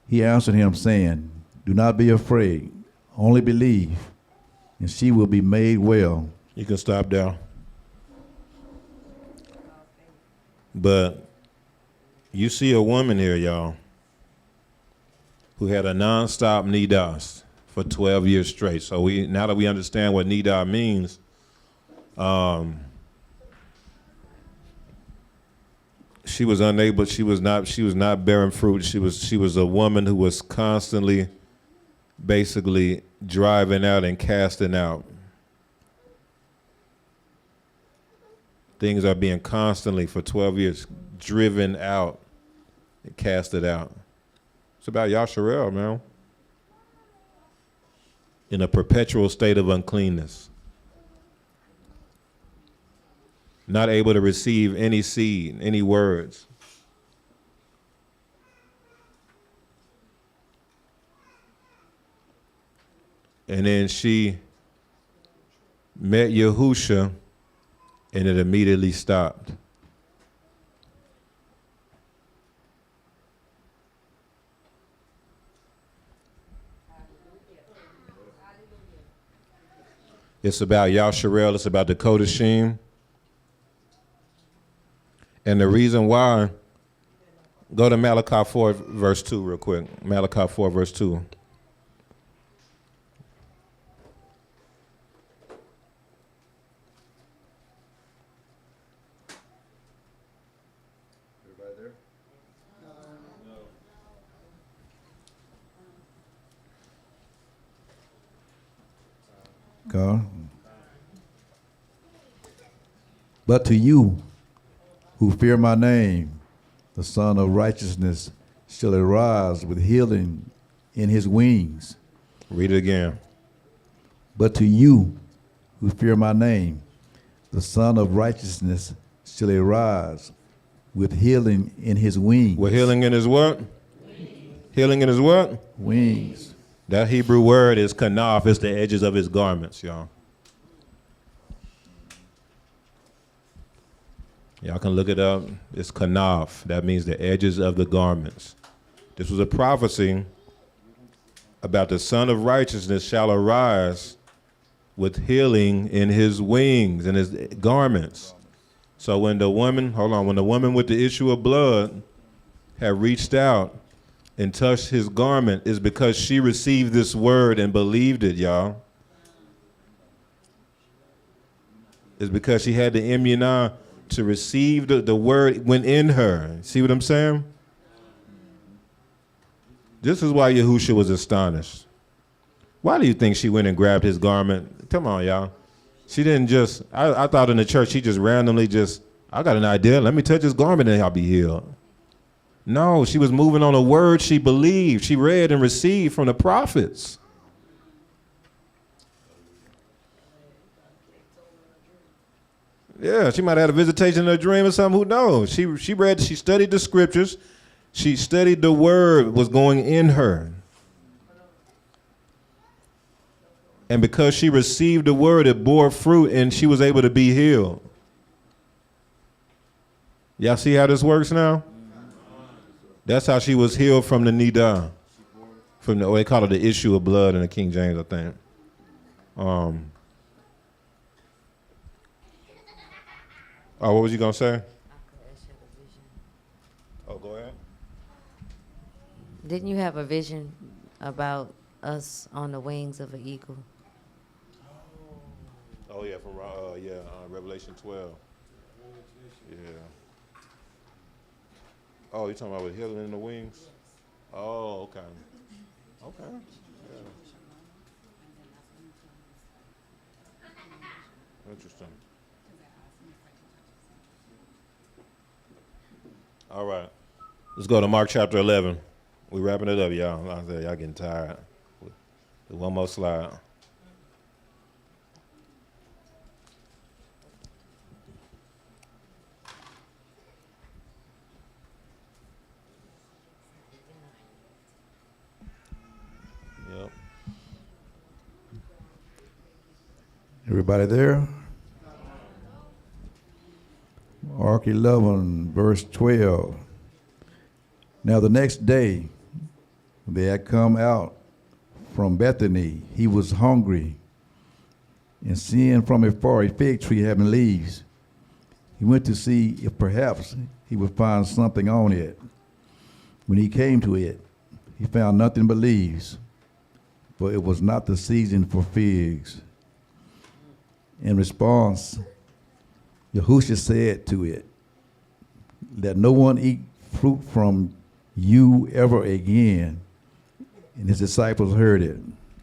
he answered him, saying, do not be afraid, only believe, and she will be made well. You can stop there. But you see a woman here, y'all, who had a nonstop nidah for 12 years straight. So now that we understand what nidah means, she was unable. She was not bearing fruit. She was a woman who was constantly, basically driving out and casting out. Things are being constantly for 12 years driven out and casted out. It's about Yasharel, man. In a perpetual state of uncleanness. Not able to receive any seed, any words. And then she met Yahusha, and it immediately stopped. It's about Yasharel, it's about the Kodashim. And the reason why, go to Malachi 4 verse 2 real quick. Malachi 4 verse 2. God. But to you who fear my name, the Son of Righteousness shall arise with healing in his wings. Read it again. But to you who fear my name, the Son of Righteousness shall arise with healing in his wings. With healing in his what? Wings. Healing in his what? Wings. That Hebrew word is kanaf. It's the edges of his garments, y'all. Y'all can look it up. It's kanaf. That means the edges of the garments. This was a prophecy about the Son of Righteousness shall arise with healing in his wings, in his garments. So when the woman, when the woman with the issue of blood had reached out and touched his garment, is because she received this word and believed it, y'all. It's because she had the immunah to receive the word went in her. See what I'm saying? This is why Yahusha was astonished. Why do you think she went and grabbed his garment? Come on, y'all. She didn't just, I thought in the church she just randomly I got an idea, let me touch his garment and I'll be healed. No, she was moving on a word she believed, she read and received from the prophets. Yeah, she might have had a visitation in her dream or something, who knows? She studied the scriptures, she studied the word was going in her. And because she received the word, it bore fruit and she was able to be healed. Y'all see how this works now? That's how she was healed from the nidah. They call it the issue of blood in the King James, I think. What was you gonna say? Oh, go ahead. Didn't you have a vision about us on the wings of an eagle? Oh yeah, from Revelation 12. Yeah. Oh, you're talking about with healing in the wings? Oh, okay. Okay. Yeah. Interesting. All right. Let's go to Mark chapter 11. We're wrapping it up, y'all. Y'all getting tired. One more slide. Everybody there? Mark 11, verse 12. Now the next day, they had come out from Bethany. He was hungry, and seeing from afar a fig tree having leaves, he went to see if perhaps he would find something on it. When he came to it, he found nothing but leaves, for it was not the season for figs. In response, Yahusha said to it, "Let no one eat fruit from you ever again." And his disciples heard it.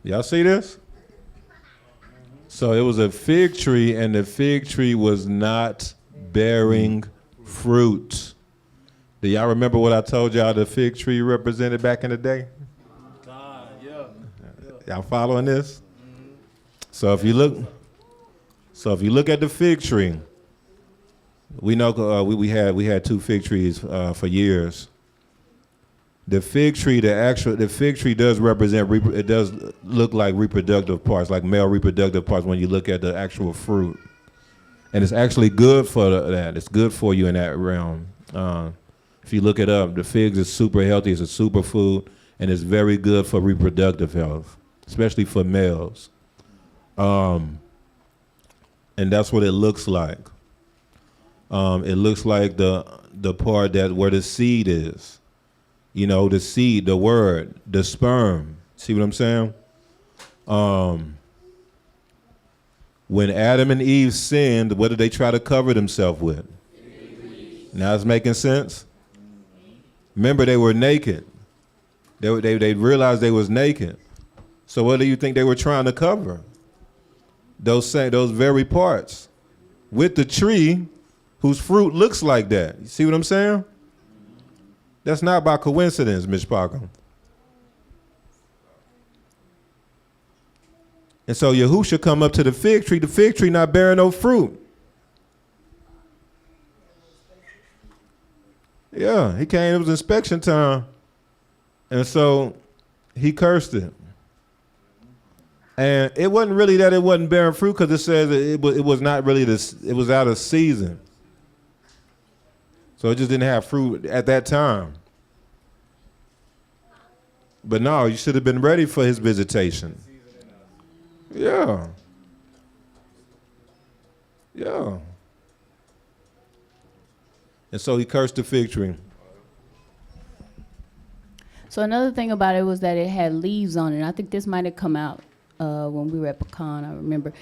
Y'all see this? So it was a fig tree, and the fig tree was not bearing fruit. Do y'all remember what I told y'all the fig tree represented back in the day? Y'all following this? So if you look at the fig tree, we know we had 2 fig trees for years. The fig tree, the fig tree does represent, it does look like reproductive parts, like male reproductive parts when you look at the actual fruit. And it's actually good for that. It's good for you in that realm. If you look it up, the figs is super healthy. It's a superfood, and it's very good for reproductive health, especially for males. And that's what it looks like. It looks like the part where the seed is. You know, the seed, the word, the sperm. See what I'm saying? When Adam and Eve sinned, what did they try to cover themselves with? Now it's making sense? Remember, they were naked. They realized they was naked. So what do you think they were trying to cover? Those very parts with the tree whose fruit looks like that. You see what I'm saying? That's not by coincidence, Ms. Parker. And so Yahusha come up to the fig tree not bearing no fruit. Yeah, he came, it was inspection time. And so he cursed it. And it wasn't really that it wasn't bearing fruit, because it says it was not really this, it was out of season. So it just didn't have fruit at that time. But no, you should have been ready for his visitation. Yeah. Yeah. And so he cursed the fig tree. So another thing about it was that it had leaves on it. I think this might have come out when we were at Pecan, I remember.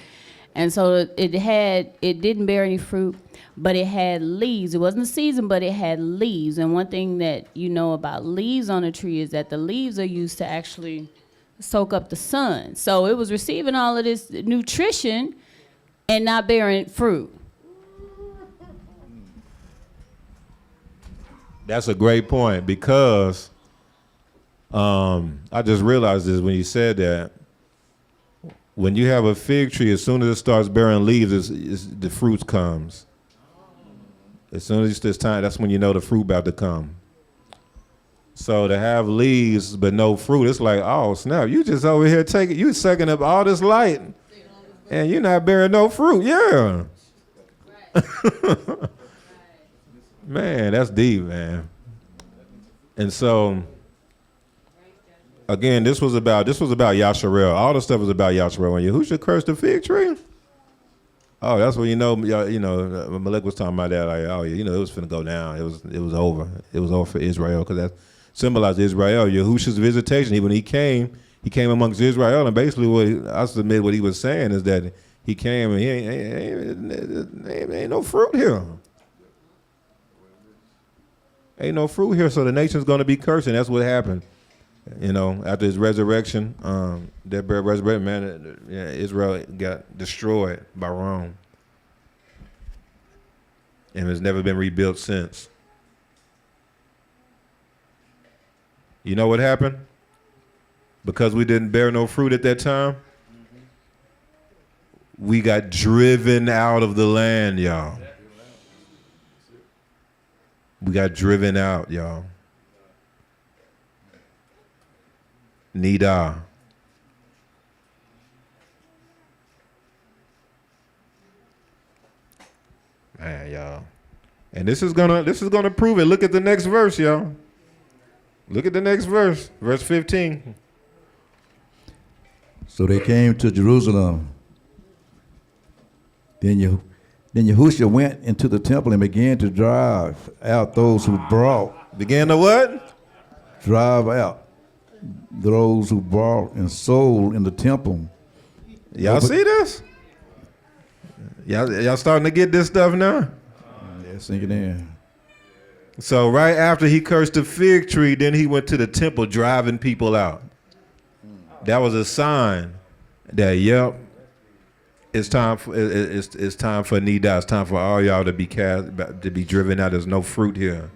And so it didn't bear any fruit, but it had leaves. It wasn't the season, but it had leaves. And one thing that you know about leaves on a tree is that the leaves are used to actually soak up the sun. So it was receiving all of this nutrition and not bearing fruit. That's a great point, because I just realized this when you said that. When you have a fig tree, as soon as it starts bearing leaves, the fruit comes. As soon as it's time, that's when you know the fruit about to come. So to have leaves but no fruit, it's like, oh snap, you just over here you sucking up all this light, and you're not bearing no fruit. Yeah. Man, that's deep, man. And so, again, this was about Yasharel. All the stuff was about Yasharel. When Yahusha cursed the fig tree, oh, that's when Malek was talking about that. Like, oh, it was finna go down. It was over. It was over for Israel, because that symbolized Israel. Yahusha's visitation. When he came amongst Israel, and basically I submit what he was saying is that he came and he ain't no fruit here. Ain't no fruit here, so the nation's going to be cursed, and that's what happened. After his resurrection, Israel got destroyed by Rome, and has never been rebuilt since. You know what happened? Because we didn't bear no fruit at that time, we got driven out of the land, y'all. We got driven out, y'all. Nidah. Man, y'all. And this is gonna prove it. Look at the next verse, y'all. Look at the next verse. Verse 15. So they came to Jerusalem. Then Yahusha went into the temple and began to drive out those who brought. Began to what? Drive out those who brought and sold in the temple. Y'all see this? Y'all starting to get this stuff now? Yeah, sink it in. So right after he cursed the fig tree, then he went to the temple driving people out. That was a sign that, yep, it's time for nidah. It's time for all y'all to be driven out. There's no fruit here.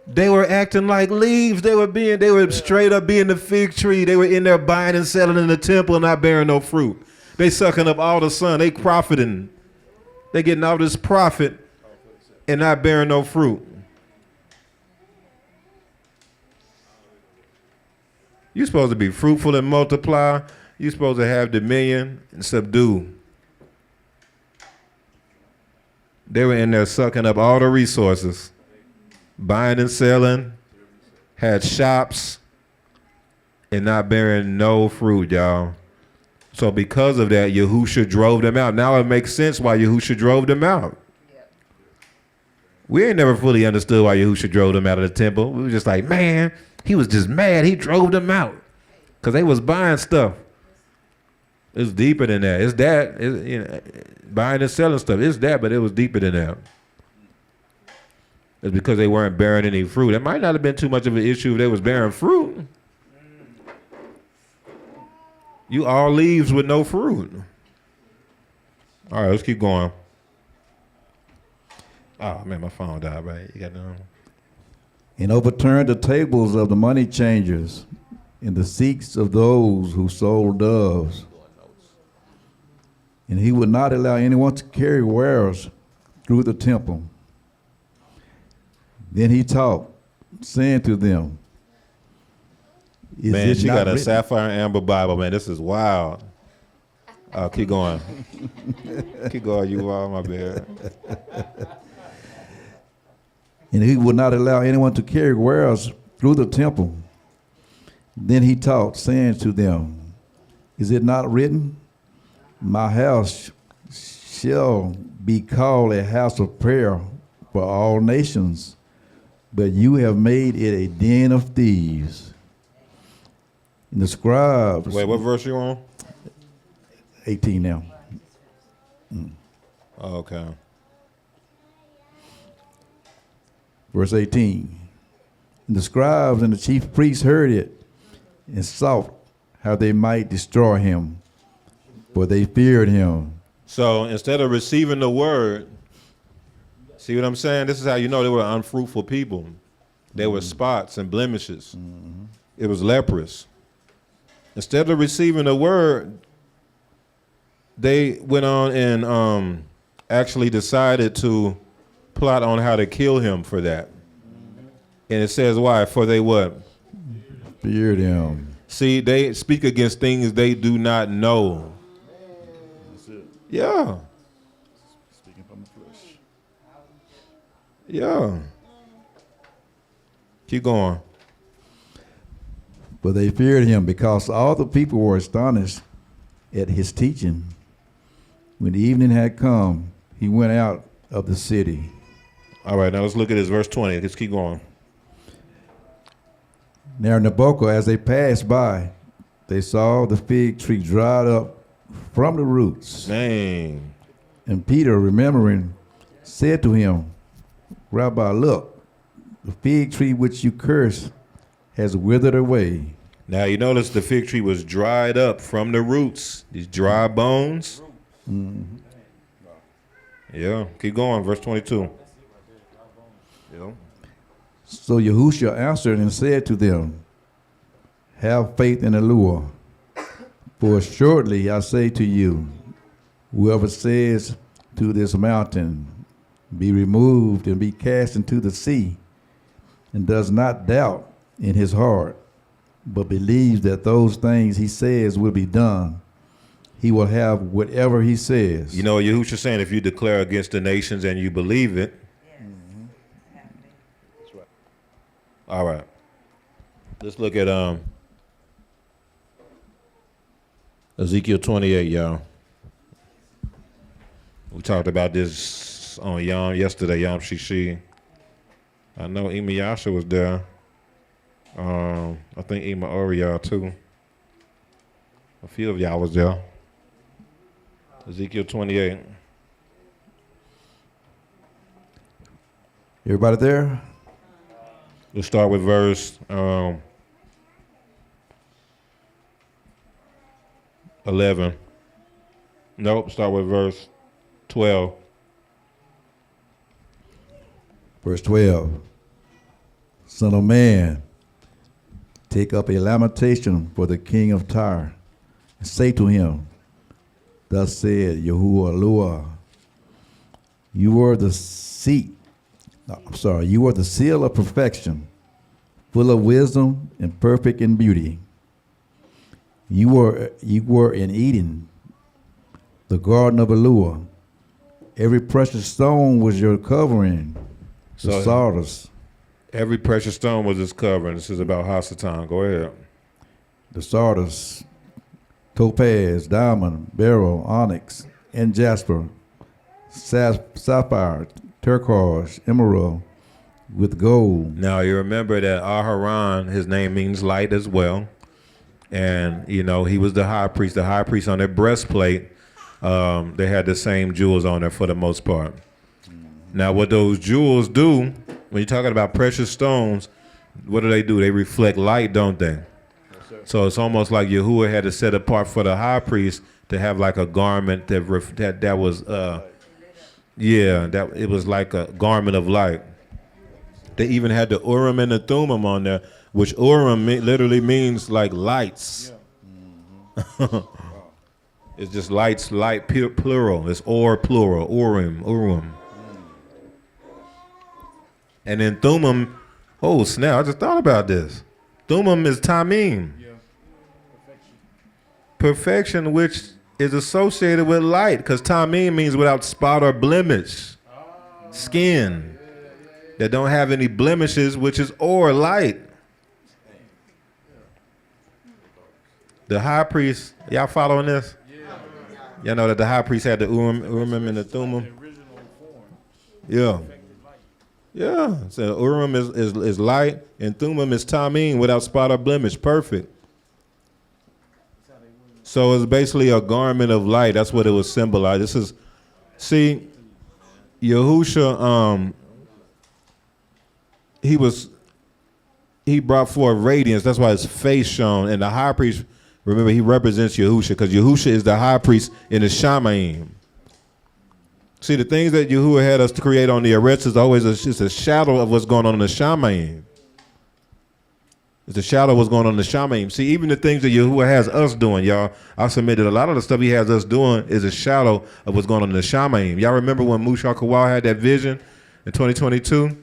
They were acting like leaves. They were straight up being the fig tree. They were in there buying and selling in the temple and not bearing no fruit. They sucking up all the sun. They profiting. They getting all this profit and not bearing no fruit. You're supposed to be fruitful and multiply. You're supposed to have dominion and subdue. They were in there sucking up all the resources. Buying and selling, had shops, and not bearing no fruit, y'all. So because of that, Yahusha drove them out. Now it makes sense why Yahusha drove them out. We ain't never fully understood why Yahusha drove them out of the temple. We were just like, man, he was just mad. He drove them out because they was buying stuff. It's deeper than that. It's that. Buying and selling stuff. It's that, but it was deeper than that. It's because they weren't bearing any fruit. It might not have been too much of an issue if they was bearing fruit. You all leaves with no fruit. All right, let's keep going. Oh, man, my phone died, right? You got no. And overturned the tables of the money changers and the seats of those who sold doves. And he would not allow anyone to carry wares through the temple. Then he taught, saying to them, Man, you got a sapphire and amber Bible, man. This is wild. Oh, keep going. Keep going, you all, my bad. And he would not allow anyone to carry wares through the temple. Then he taught, saying to them, is it not written, my house shall be called a house of prayer for all nations, but you have made it a den of thieves. And the scribes. Wait, what verse you on? 18 now. Oh, okay. Verse 18. And the scribes and the chief priests heard it and sought how they might destroy him, for they feared him. So instead of receiving the word, see what I'm saying? This is how you know they were unfruitful people. They were spots and blemishes. It was leprous. Instead of receiving the word, they went on and actually decided to plot on how to kill him for that. And it says why? For they what? Feared him. See, they speak against things they do not know. That's it. Yeah. Speaking from the flesh. Yeah. Keep going. But they feared him because all the people were astonished at his teaching. When the evening had come, he went out of the city. All right, now let's look at this verse 20. Let's keep going. Now in Naboka, as they passed by, they saw the fig tree dried up from the roots. Dang. And Peter, remembering, said to him, Rabbi, look, the fig tree which you cursed has withered away. Now you notice the fig tree was dried up from the roots, these dry bones. Mm-hmm. Yeah, keep going, verse 22. Yeah. So Yahusha answered and said to them, have faith in the Lord, for assuredly I say to you, whoever says to this mountain, be removed and be cast into the sea, and does not doubt in his heart, but believes that those things he says will be done, he will have whatever he says. You know what Yahusha saying? If you declare against the nations and you believe it. All right. Let's look at Ezekiel 28, y'all. We talked about this on yesterday, Yom Shishi. I know Yahusha was there. I think Oriel too. A few of y'all was there. Ezekiel 28. Everybody there? Let's start with verse 11. Nope, start with verse 12. Verse 12. Son of man, take up a lamentation for the king of Tyre, and say to him, thus said Yahuwah, you are the seal of perfection, full of wisdom and perfect in beauty. You were in Eden, the garden of Eluah. Every precious stone was your covering, the sardis. Every precious stone was his covering. This is about Hasatan. Go ahead. The sardis, topaz, diamond, beryl, onyx, and jasper, sapphire, turquoise, emerald, with gold. Now you remember that Aharon, his name means light as well. And, you know, he was the high priest. The high priest on their breastplate, they had the same jewels on there for the most part. Now, what those jewels do, when you're talking about precious stones, what do? They reflect light, don't they? Yes, so it's almost like Yahuwah had to set apart for the high priest to have like a garment that was, that it was like a garment of light. They even had the Urim and the Thummim on there, which Urim literally means like lights. Yeah. It's just lights, light plural. It's or plural, Urim. And then Thummim, oh snap, I just thought about this. Thummim is Tamim. Yeah. Perfection, which is associated with light, because Tamim means without spot or blemish. Skin that don't have any blemishes, which is or light. The high priest, y'all following this? Y'all know that the high priest had the Urim and the Thummim? Yeah. Yeah, so Urim is light, and Thummim is Tamim, without spot or blemish, perfect. So it's basically a garment of light. That's what it was symbolized. This is, see, Yahusha, he brought forth radiance. That's why his face shone. And the high priest, remember, he represents Yahusha, because Yahusha is the high priest in the Shamayim. See, the things that Yahuwah had us to create on the Eretz is always just a shadow of what's going on in the Shamayim. It's a shadow of what's going on in the Shamayim. See, even the things that Yahuwah has us doing, y'all, I submit that a lot of the stuff he has us doing is a shadow of what's going on in the Shamayim. Y'all remember when Mushar Kawal had that vision in 2022?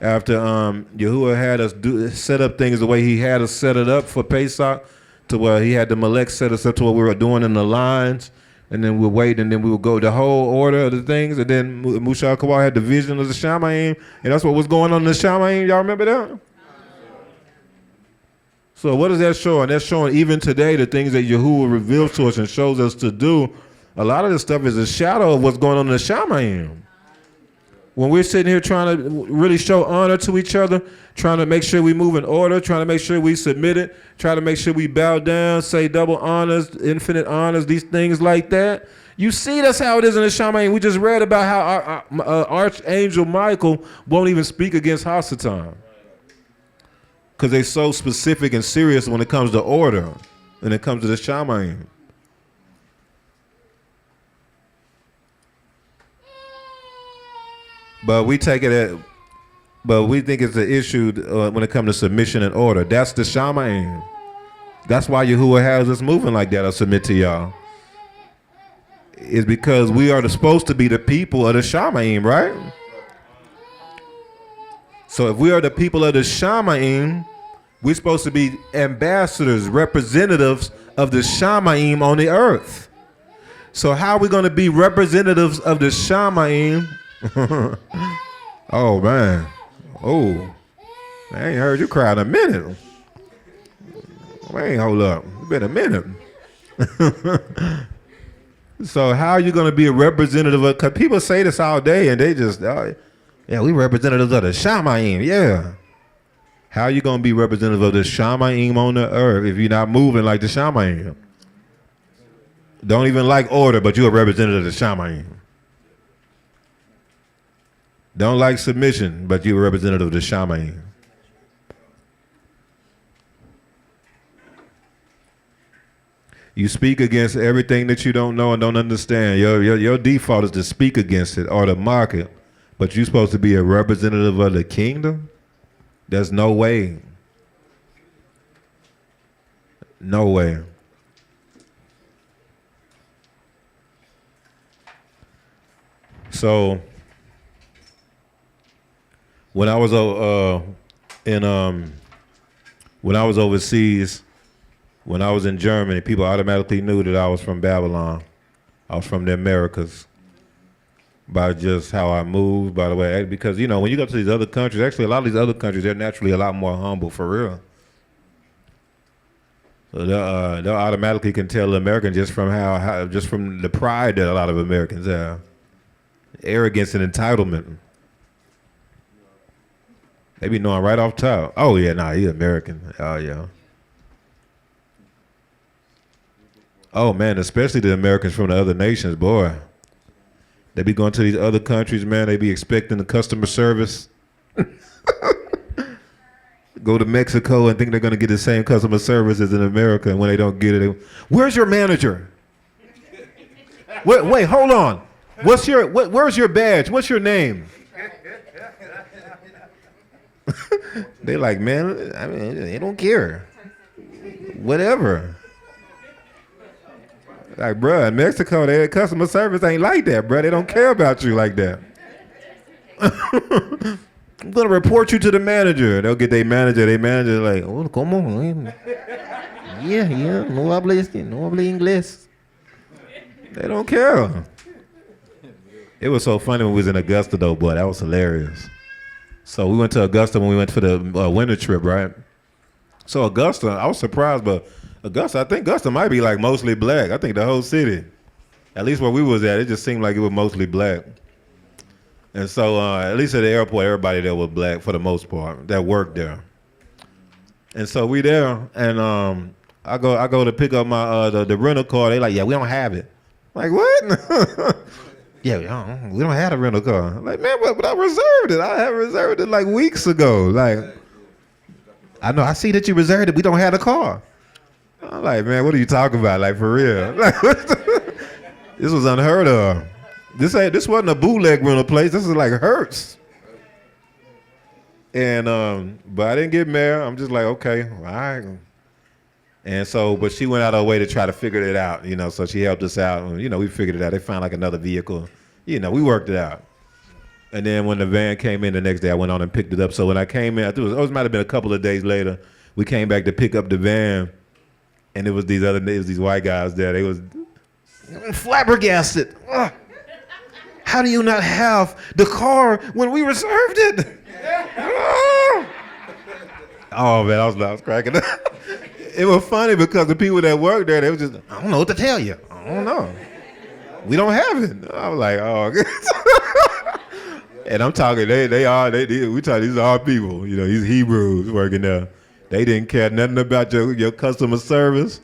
After Yahuwah had us set up things the way he had us set it up for Pesach, to where he had the Malek set us up to what we were doing in the lines. And then we'll wait, and then we will go the whole order of the things. And then Mushar Kawal had the vision of the Shamayim, and that's what was going on in the Shamayim. Y'all remember that? So what is that showing? That's showing even today the things that Yahuwah reveals to us and shows us to do. A lot of this stuff is a shadow of what's going on in the Shamayim. When we're sitting here trying to really show honor to each other, trying to make sure we move in order, trying to make sure we submit it, trying to make sure we bow down, say double honors, infinite honors, these things like that. You see, that's how it is in the Shamayim. We just read about how our Archangel Michael won't even speak against Hasatan, because they're so specific and serious when it comes to order, when it comes to the Shamayim. But we take it but we think it's an issue when it comes to submission and order. That's the Shamayim. That's why Yahuwah has us moving like that, I submit to y'all. It's because we are supposed to be the people of the Shamayim, right? So if we are the people of the Shamayim, we're supposed to be ambassadors, representatives of the Shamayim on the earth. So how are we going to be representatives of the Shamayim? Oh, man. Oh. I ain't heard you cry in a minute. Wait, hold up. It's been a minute. So how are you going to be a representative of, because people say this all day and they just, yeah, we representatives of the Shamayim, yeah. How are you going to be representative of the Shamayim on the earth if you're not moving like the Shamayim? Don't even like order, but you're a representative of the Shamayim. Don't like submission, but you're a representative of the Shamayim. You speak against everything that you don't know and don't understand. Your default is to speak against it or to mock it, but you're supposed to be a representative of the kingdom? There's no way. No way. So when I was when I was overseas, when I was in Germany, people automatically knew that I was from Babylon. I was from the Americas. By just how I moved, by the way, because you know when you go to these other countries, actually a lot of these other countries, they're naturally a lot more humble, for real. So they'll automatically can tell the American just from how just from the pride that a lot of Americans have, arrogance and entitlement. They be knowing right off top. Oh yeah, nah, he's American. Oh yeah. Oh man, especially the Americans from the other nations, boy. They be going to these other countries, man. They be expecting the customer service. Go to Mexico and think they're going to get the same customer service as in America. And when they don't get it, where's your manager? Wait, hold on. Where's your badge? What's your name? They like, man, I mean, they don't care. Whatever. Like, bruh, in Mexico, their customer service ain't like that, bruh. They don't care about you like that. I'm going to report you to the manager. They'll get their manager. Their manager like, oh, ¿cómo? Yeah, no habla inglés. They don't care. It was so funny when we was in Augusta, though, boy. That was hilarious. So we went to Augusta when we went for the winter trip, right? So Augusta, I was surprised, but Augusta, I think Augusta might be like mostly black. I think the whole city, at least where we was at, it just seemed like it was mostly black. And so at least at the airport, everybody there was black for the most part that worked there. And so we there, and I go to pick up my the rental car. They like, yeah, we don't have it. Like, what? Yeah, we don't have a rental car. I'm like, man, but I reserved it. I had reserved it like weeks ago. Like, I know, I see that you reserved it. We don't have a car. I'm like, man, what are you talking about? Like, for real? Like, this was unheard of. This wasn't a bootleg rental place. This is like Hertz. And but I didn't get married. I'm just like, okay, all right. And so, but she went out of her way to try to figure it out, you know. So she helped us out. You know, we figured it out. They found like another vehicle. You know, we worked it out. And then when the van came in the next day, I went on and picked it up. So when I came in, I think it might have been a couple of days later. We came back to pick up the van, and it was these white guys there. They was flabbergasted. How do you not have the car when we reserved it? Oh man, I was cracking up. It was funny because the people that worked there, they was just, I don't know what to tell you. I don't know. We don't have it. I was like, oh. And I'm talking, we talking, these are our people, you know, these Hebrews working there. They didn't care nothing about your customer service.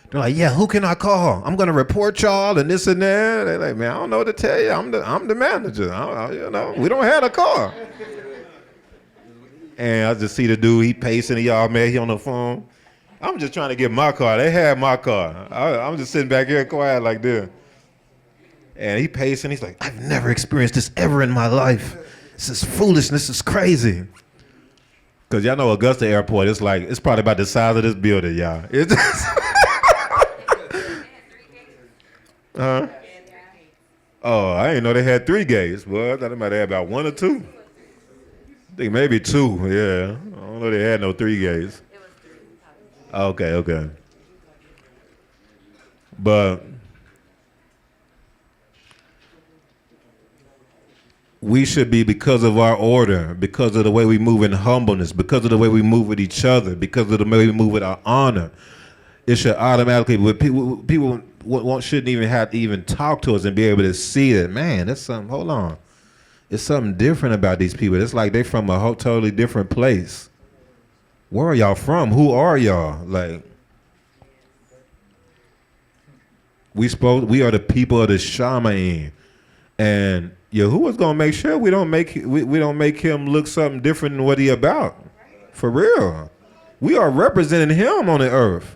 They're like, yeah, who can I call? I'm gonna report y'all and this and that. They're like, man, I don't know what to tell you. I'm the manager. You know, we don't have a car. And I just see the dude, he pacing, he all mad, he on the phone. I'm just trying to get my car. They had my car. I'm just sitting back here quiet like this. And he pacing, he's like, I've never experienced this ever in my life. This is foolishness, this is crazy. Cause y'all know Augusta Airport, it's probably about the size of this building, y'all. It's just Oh, I didn't know they had 3 gates. Well, I thought they might have about 1 or 2. I think maybe 2, yeah. I don't know they had no 3 gates. Okay. But we should be, because of our order, because of the way we move in humbleness, because of the way we move with each other, because of the way we move with our honor. It should automatically, but people shouldn't even have to even talk to us and be able to see that, man, that's something, hold on. It's something different about these people. It's like they from a whole totally different place. Where are y'all from? Who are y'all? Like, we are the people of the Shaman. And Yahuwah's gonna make sure we don't make him look something different than what he about. For real. We are representing him on the earth.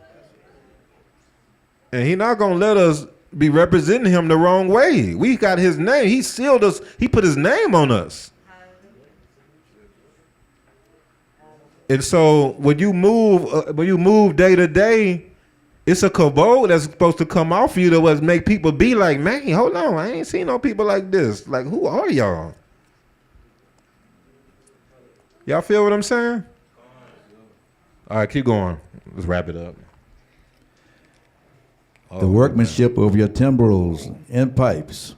And he not gonna let us be representing him the wrong way. We got his name. He sealed us. He put his name on us. And so when you move day to day, it's a kavod that's supposed to come off you that make people be like, man, hold on, I ain't seen no people like this. Like, who are y'all? Y'all feel what I'm saying? All right, keep going. Let's wrap it up. The workmanship of your timbrels and pipes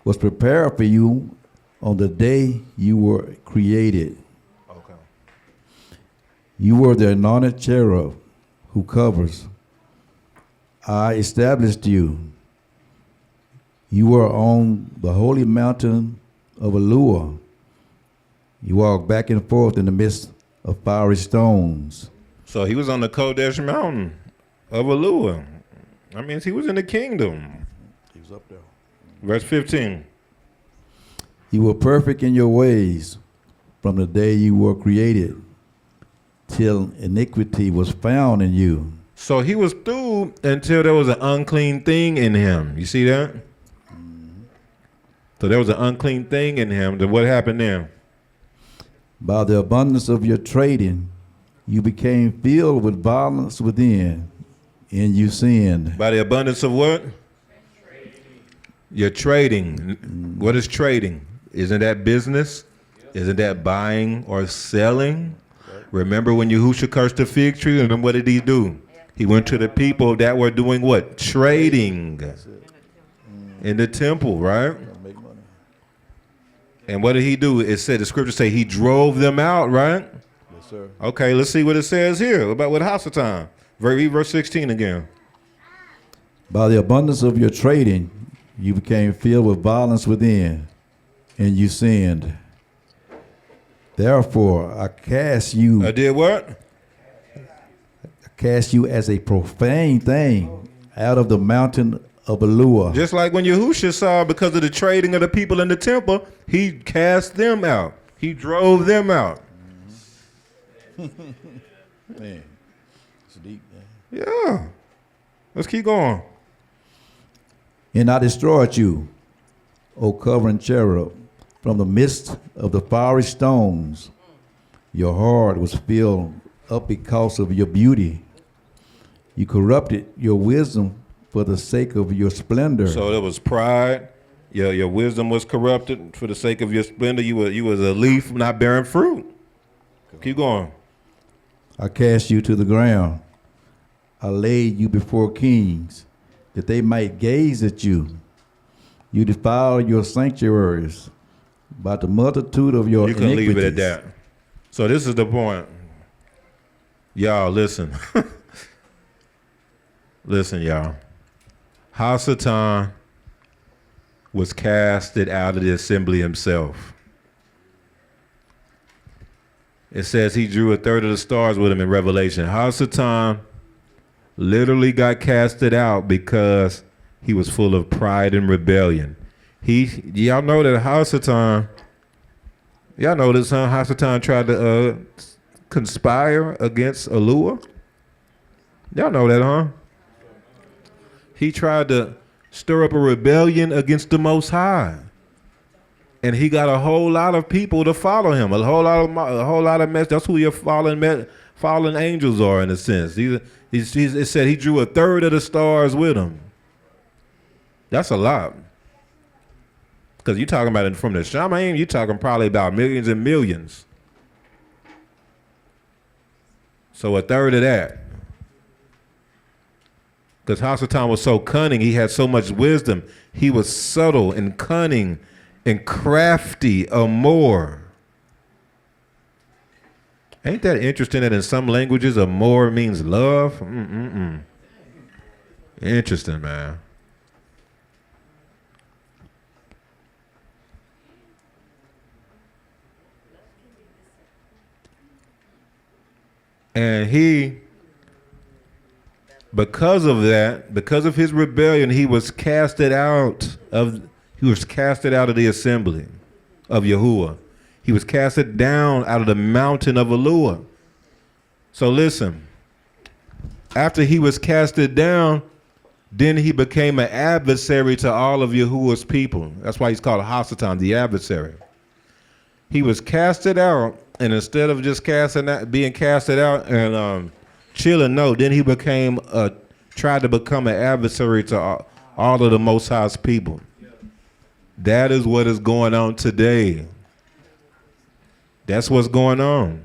was prepared for you on the day you were created. Okay. You were the anointed cherub who covers. I established you. You were on the holy mountain of Allure. You walked back and forth in the midst of fiery stones. So he was on the Kodesh mountain of Allure. That means he was in the kingdom. He was up there. Verse 15. You were perfect in your ways from the day you were created till iniquity was found in you. So he was through until there was an unclean thing in him. You see that? So there was an unclean thing in him. Then what happened then? By the abundance of your trading, you became filled with violence within, and you sinned. By the abundance of what? You're trading. What is trading? Isn't that business? Isn't that buying or selling? Remember when Yahusha cursed the fig tree, and then what did he do? He went to the people that were doing what? Trading in the temple, right? And what did he do? It said, the scripture say he drove them out, right? Yes, sir. Okay, let's see what it says here about with Hasatan. Read verse 16 again. By the abundance of your trading, you became filled with violence within, and you sinned. Therefore, I cast you. I did what? I cast you as a profane thing out of the mountain of Allure. Just like when Yahusha saw, because of the trading of the people in the temple, he cast them out. He drove them out. Man, it's deep, man. Yeah. Let's keep going. And I destroyed you, O covering cherub, from the midst of the fiery stones. Your heart was filled up because of your beauty. You corrupted your wisdom for the sake of your splendor. So there was pride. Your wisdom was corrupted for the sake of your splendor. You was a leaf not bearing fruit. Keep going. I cast you to the ground. I laid you before kings, that they might gaze at you. You defiled your sanctuaries by the multitude of your iniquities. You can leave it at that. So this is the point. Y'all, listen. Listen, y'all. Hasatan was casted out of the assembly himself. It says he drew a third of the stars with him in Revelation. Hasatan literally got casted out because he was full of pride and rebellion. Y'all know that Hasatan, y'all know this, huh? Hasatan tried to conspire against Allure. Y'all know that, huh? He tried to stir up a rebellion against the Most High. And he got a whole lot of people to follow him. A whole lot of mess. That's who your fallen angels are, in a sense. It said he drew a third of the stars with him. That's a lot. Because you're talking about it from the Shaman, you're talking probably about millions and millions. So a third of that. Because Hasatan was so cunning, he had so much wisdom. He was subtle and cunning and crafty more. Ain't that interesting that in some languages more means love? Interesting, man. And he, because of that, because of his rebellion, he was casted out of the assembly of Yahuwah. He was casted down out of the mountain of Eluah. So listen, after he was casted down, then he became an adversary to all of Yahuwah's people. That's why he's called Hasatan, the adversary. He was casted out, and instead of just being casted out and chilling, no, then he tried to become an adversary to all of the Most High's people. That is what is going on today. That's what's going on.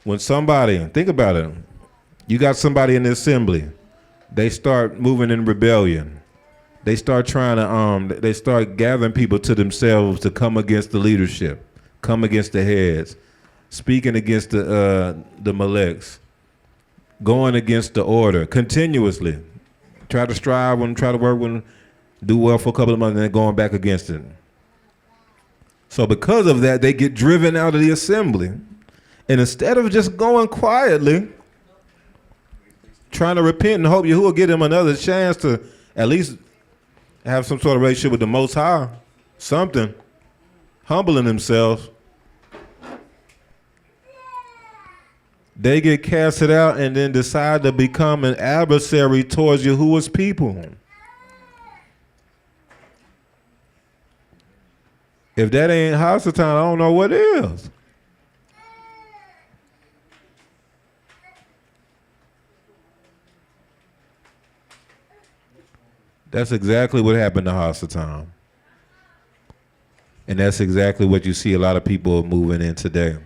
When somebody, think about it, you got somebody in the assembly, they start moving in rebellion. They start trying to, they start gathering people to themselves to come against the leadership, come against the heads, speaking against the Maleks, going against the order continuously. Try to strive with them, try to work with them, do well for a couple of months, and then going back against it. So because of that, they get driven out of the assembly. And instead of just going quietly, trying to repent and hope Yahuwah will give them another chance to at least have some sort of relationship with the Most High, something, humbling themselves, they get casted out and then decide to become an adversary towards Yahuwah's people. If that ain't Hasatan, I don't know what is. That's exactly what happened to Hasatan. And that's exactly what you see a lot of people moving in today.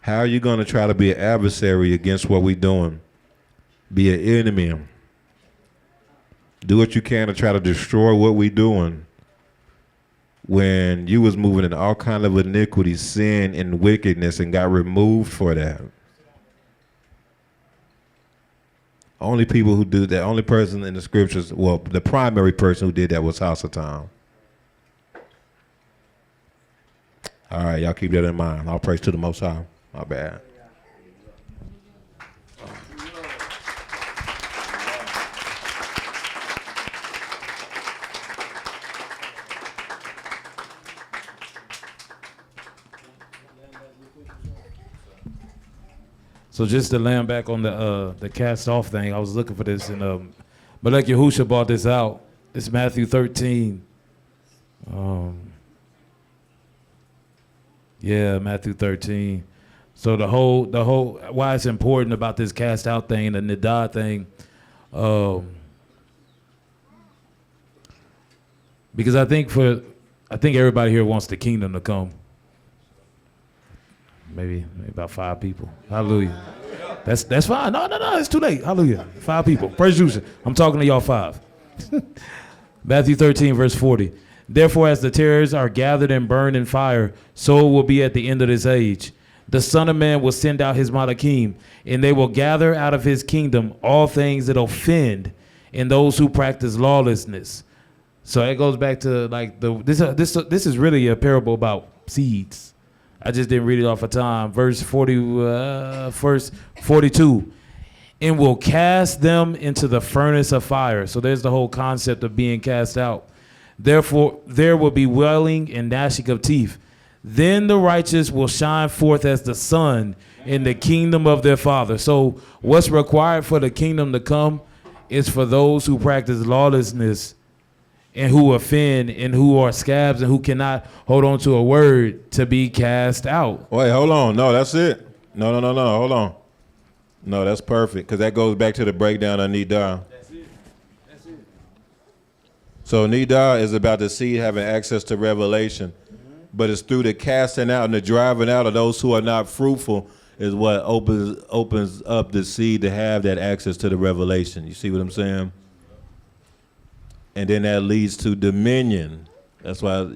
How are you going to try to be an adversary against what we're doing? Be an enemy. Do what you can to try to destroy what we're doing when you was moving in all kind of iniquity, sin, and wickedness and got removed for that. Only people who do that, only person in the scriptures, well, the primary person who did that was Hasatan. All right, y'all keep that in mind. All praise to the Most High. My bad. So just to land back on the cast off thing, I was looking for this, and but like Yahusha brought this out. It's Matthew 13. Yeah, Matthew 13. So the whole why it's important about this cast out thing, the nidah thing, because I think everybody here wants the kingdom to come. Maybe about 5 people. Hallelujah. That's fine. No, it's too late. Hallelujah. 5 people. Praise Yahusha. I'm talking to y'all 5. Matthew 13, verse 40. Therefore, as the tares are gathered and burned in fire, so it will be at the end of this age. The Son of Man will send out his Malachim, and they will gather out of his kingdom all things that offend and those who practice lawlessness. So it goes back to like this is really a parable about seeds. I just didn't read it off of time. Verse 42. And will cast them into the furnace of fire. So there's the whole concept of being cast out. Therefore, there will be wailing and gnashing of teeth. Then the righteous will shine forth as the sun in the kingdom of their Father. So what's required for the kingdom to come is for those who practice lawlessness and who offend and who are scabs and who cannot hold on to a word to be cast out. Wait, hold on. No, that's it. No. Hold on. No, that's perfect because that goes back to the breakdown of nidah. That's it. So nidah is about the seed having access to revelation, but it's through the casting out and the driving out of those who are not fruitful is what opens up the seed to have that access to the revelation. You see what I'm saying? And then that leads to dominion, That's why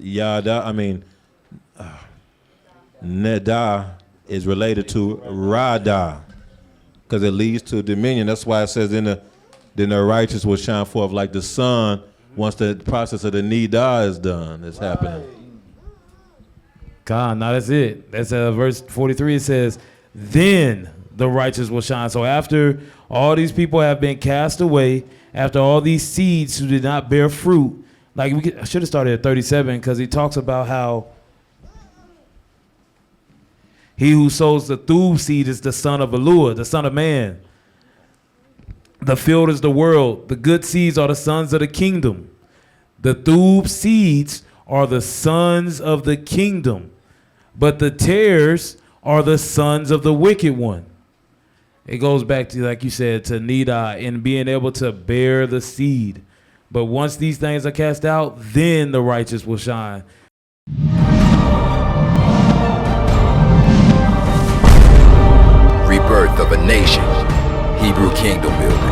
Nidda is related to Rada, because it leads to dominion. That's why it says then the righteous will shine forth like the sun once the process of the nidah is done. It's happening. God, now that's it. That's verse 43. It says, then the righteous will shine. So after all these people have been cast away, after all these seeds who did not bear fruit, I should have started at 37 because he talks about how he who sows the thub seed is the son of Elua, the son of man. The field is the world. The good seeds are the sons of the kingdom. The thub seeds are the sons of the kingdom. But the tares are the sons of the wicked one. It goes back to, like you said, to nidah and being able to bear the seed. But once these things are cast out, then the righteous will shine. Rebirth of a nation. Hebrew kingdom building.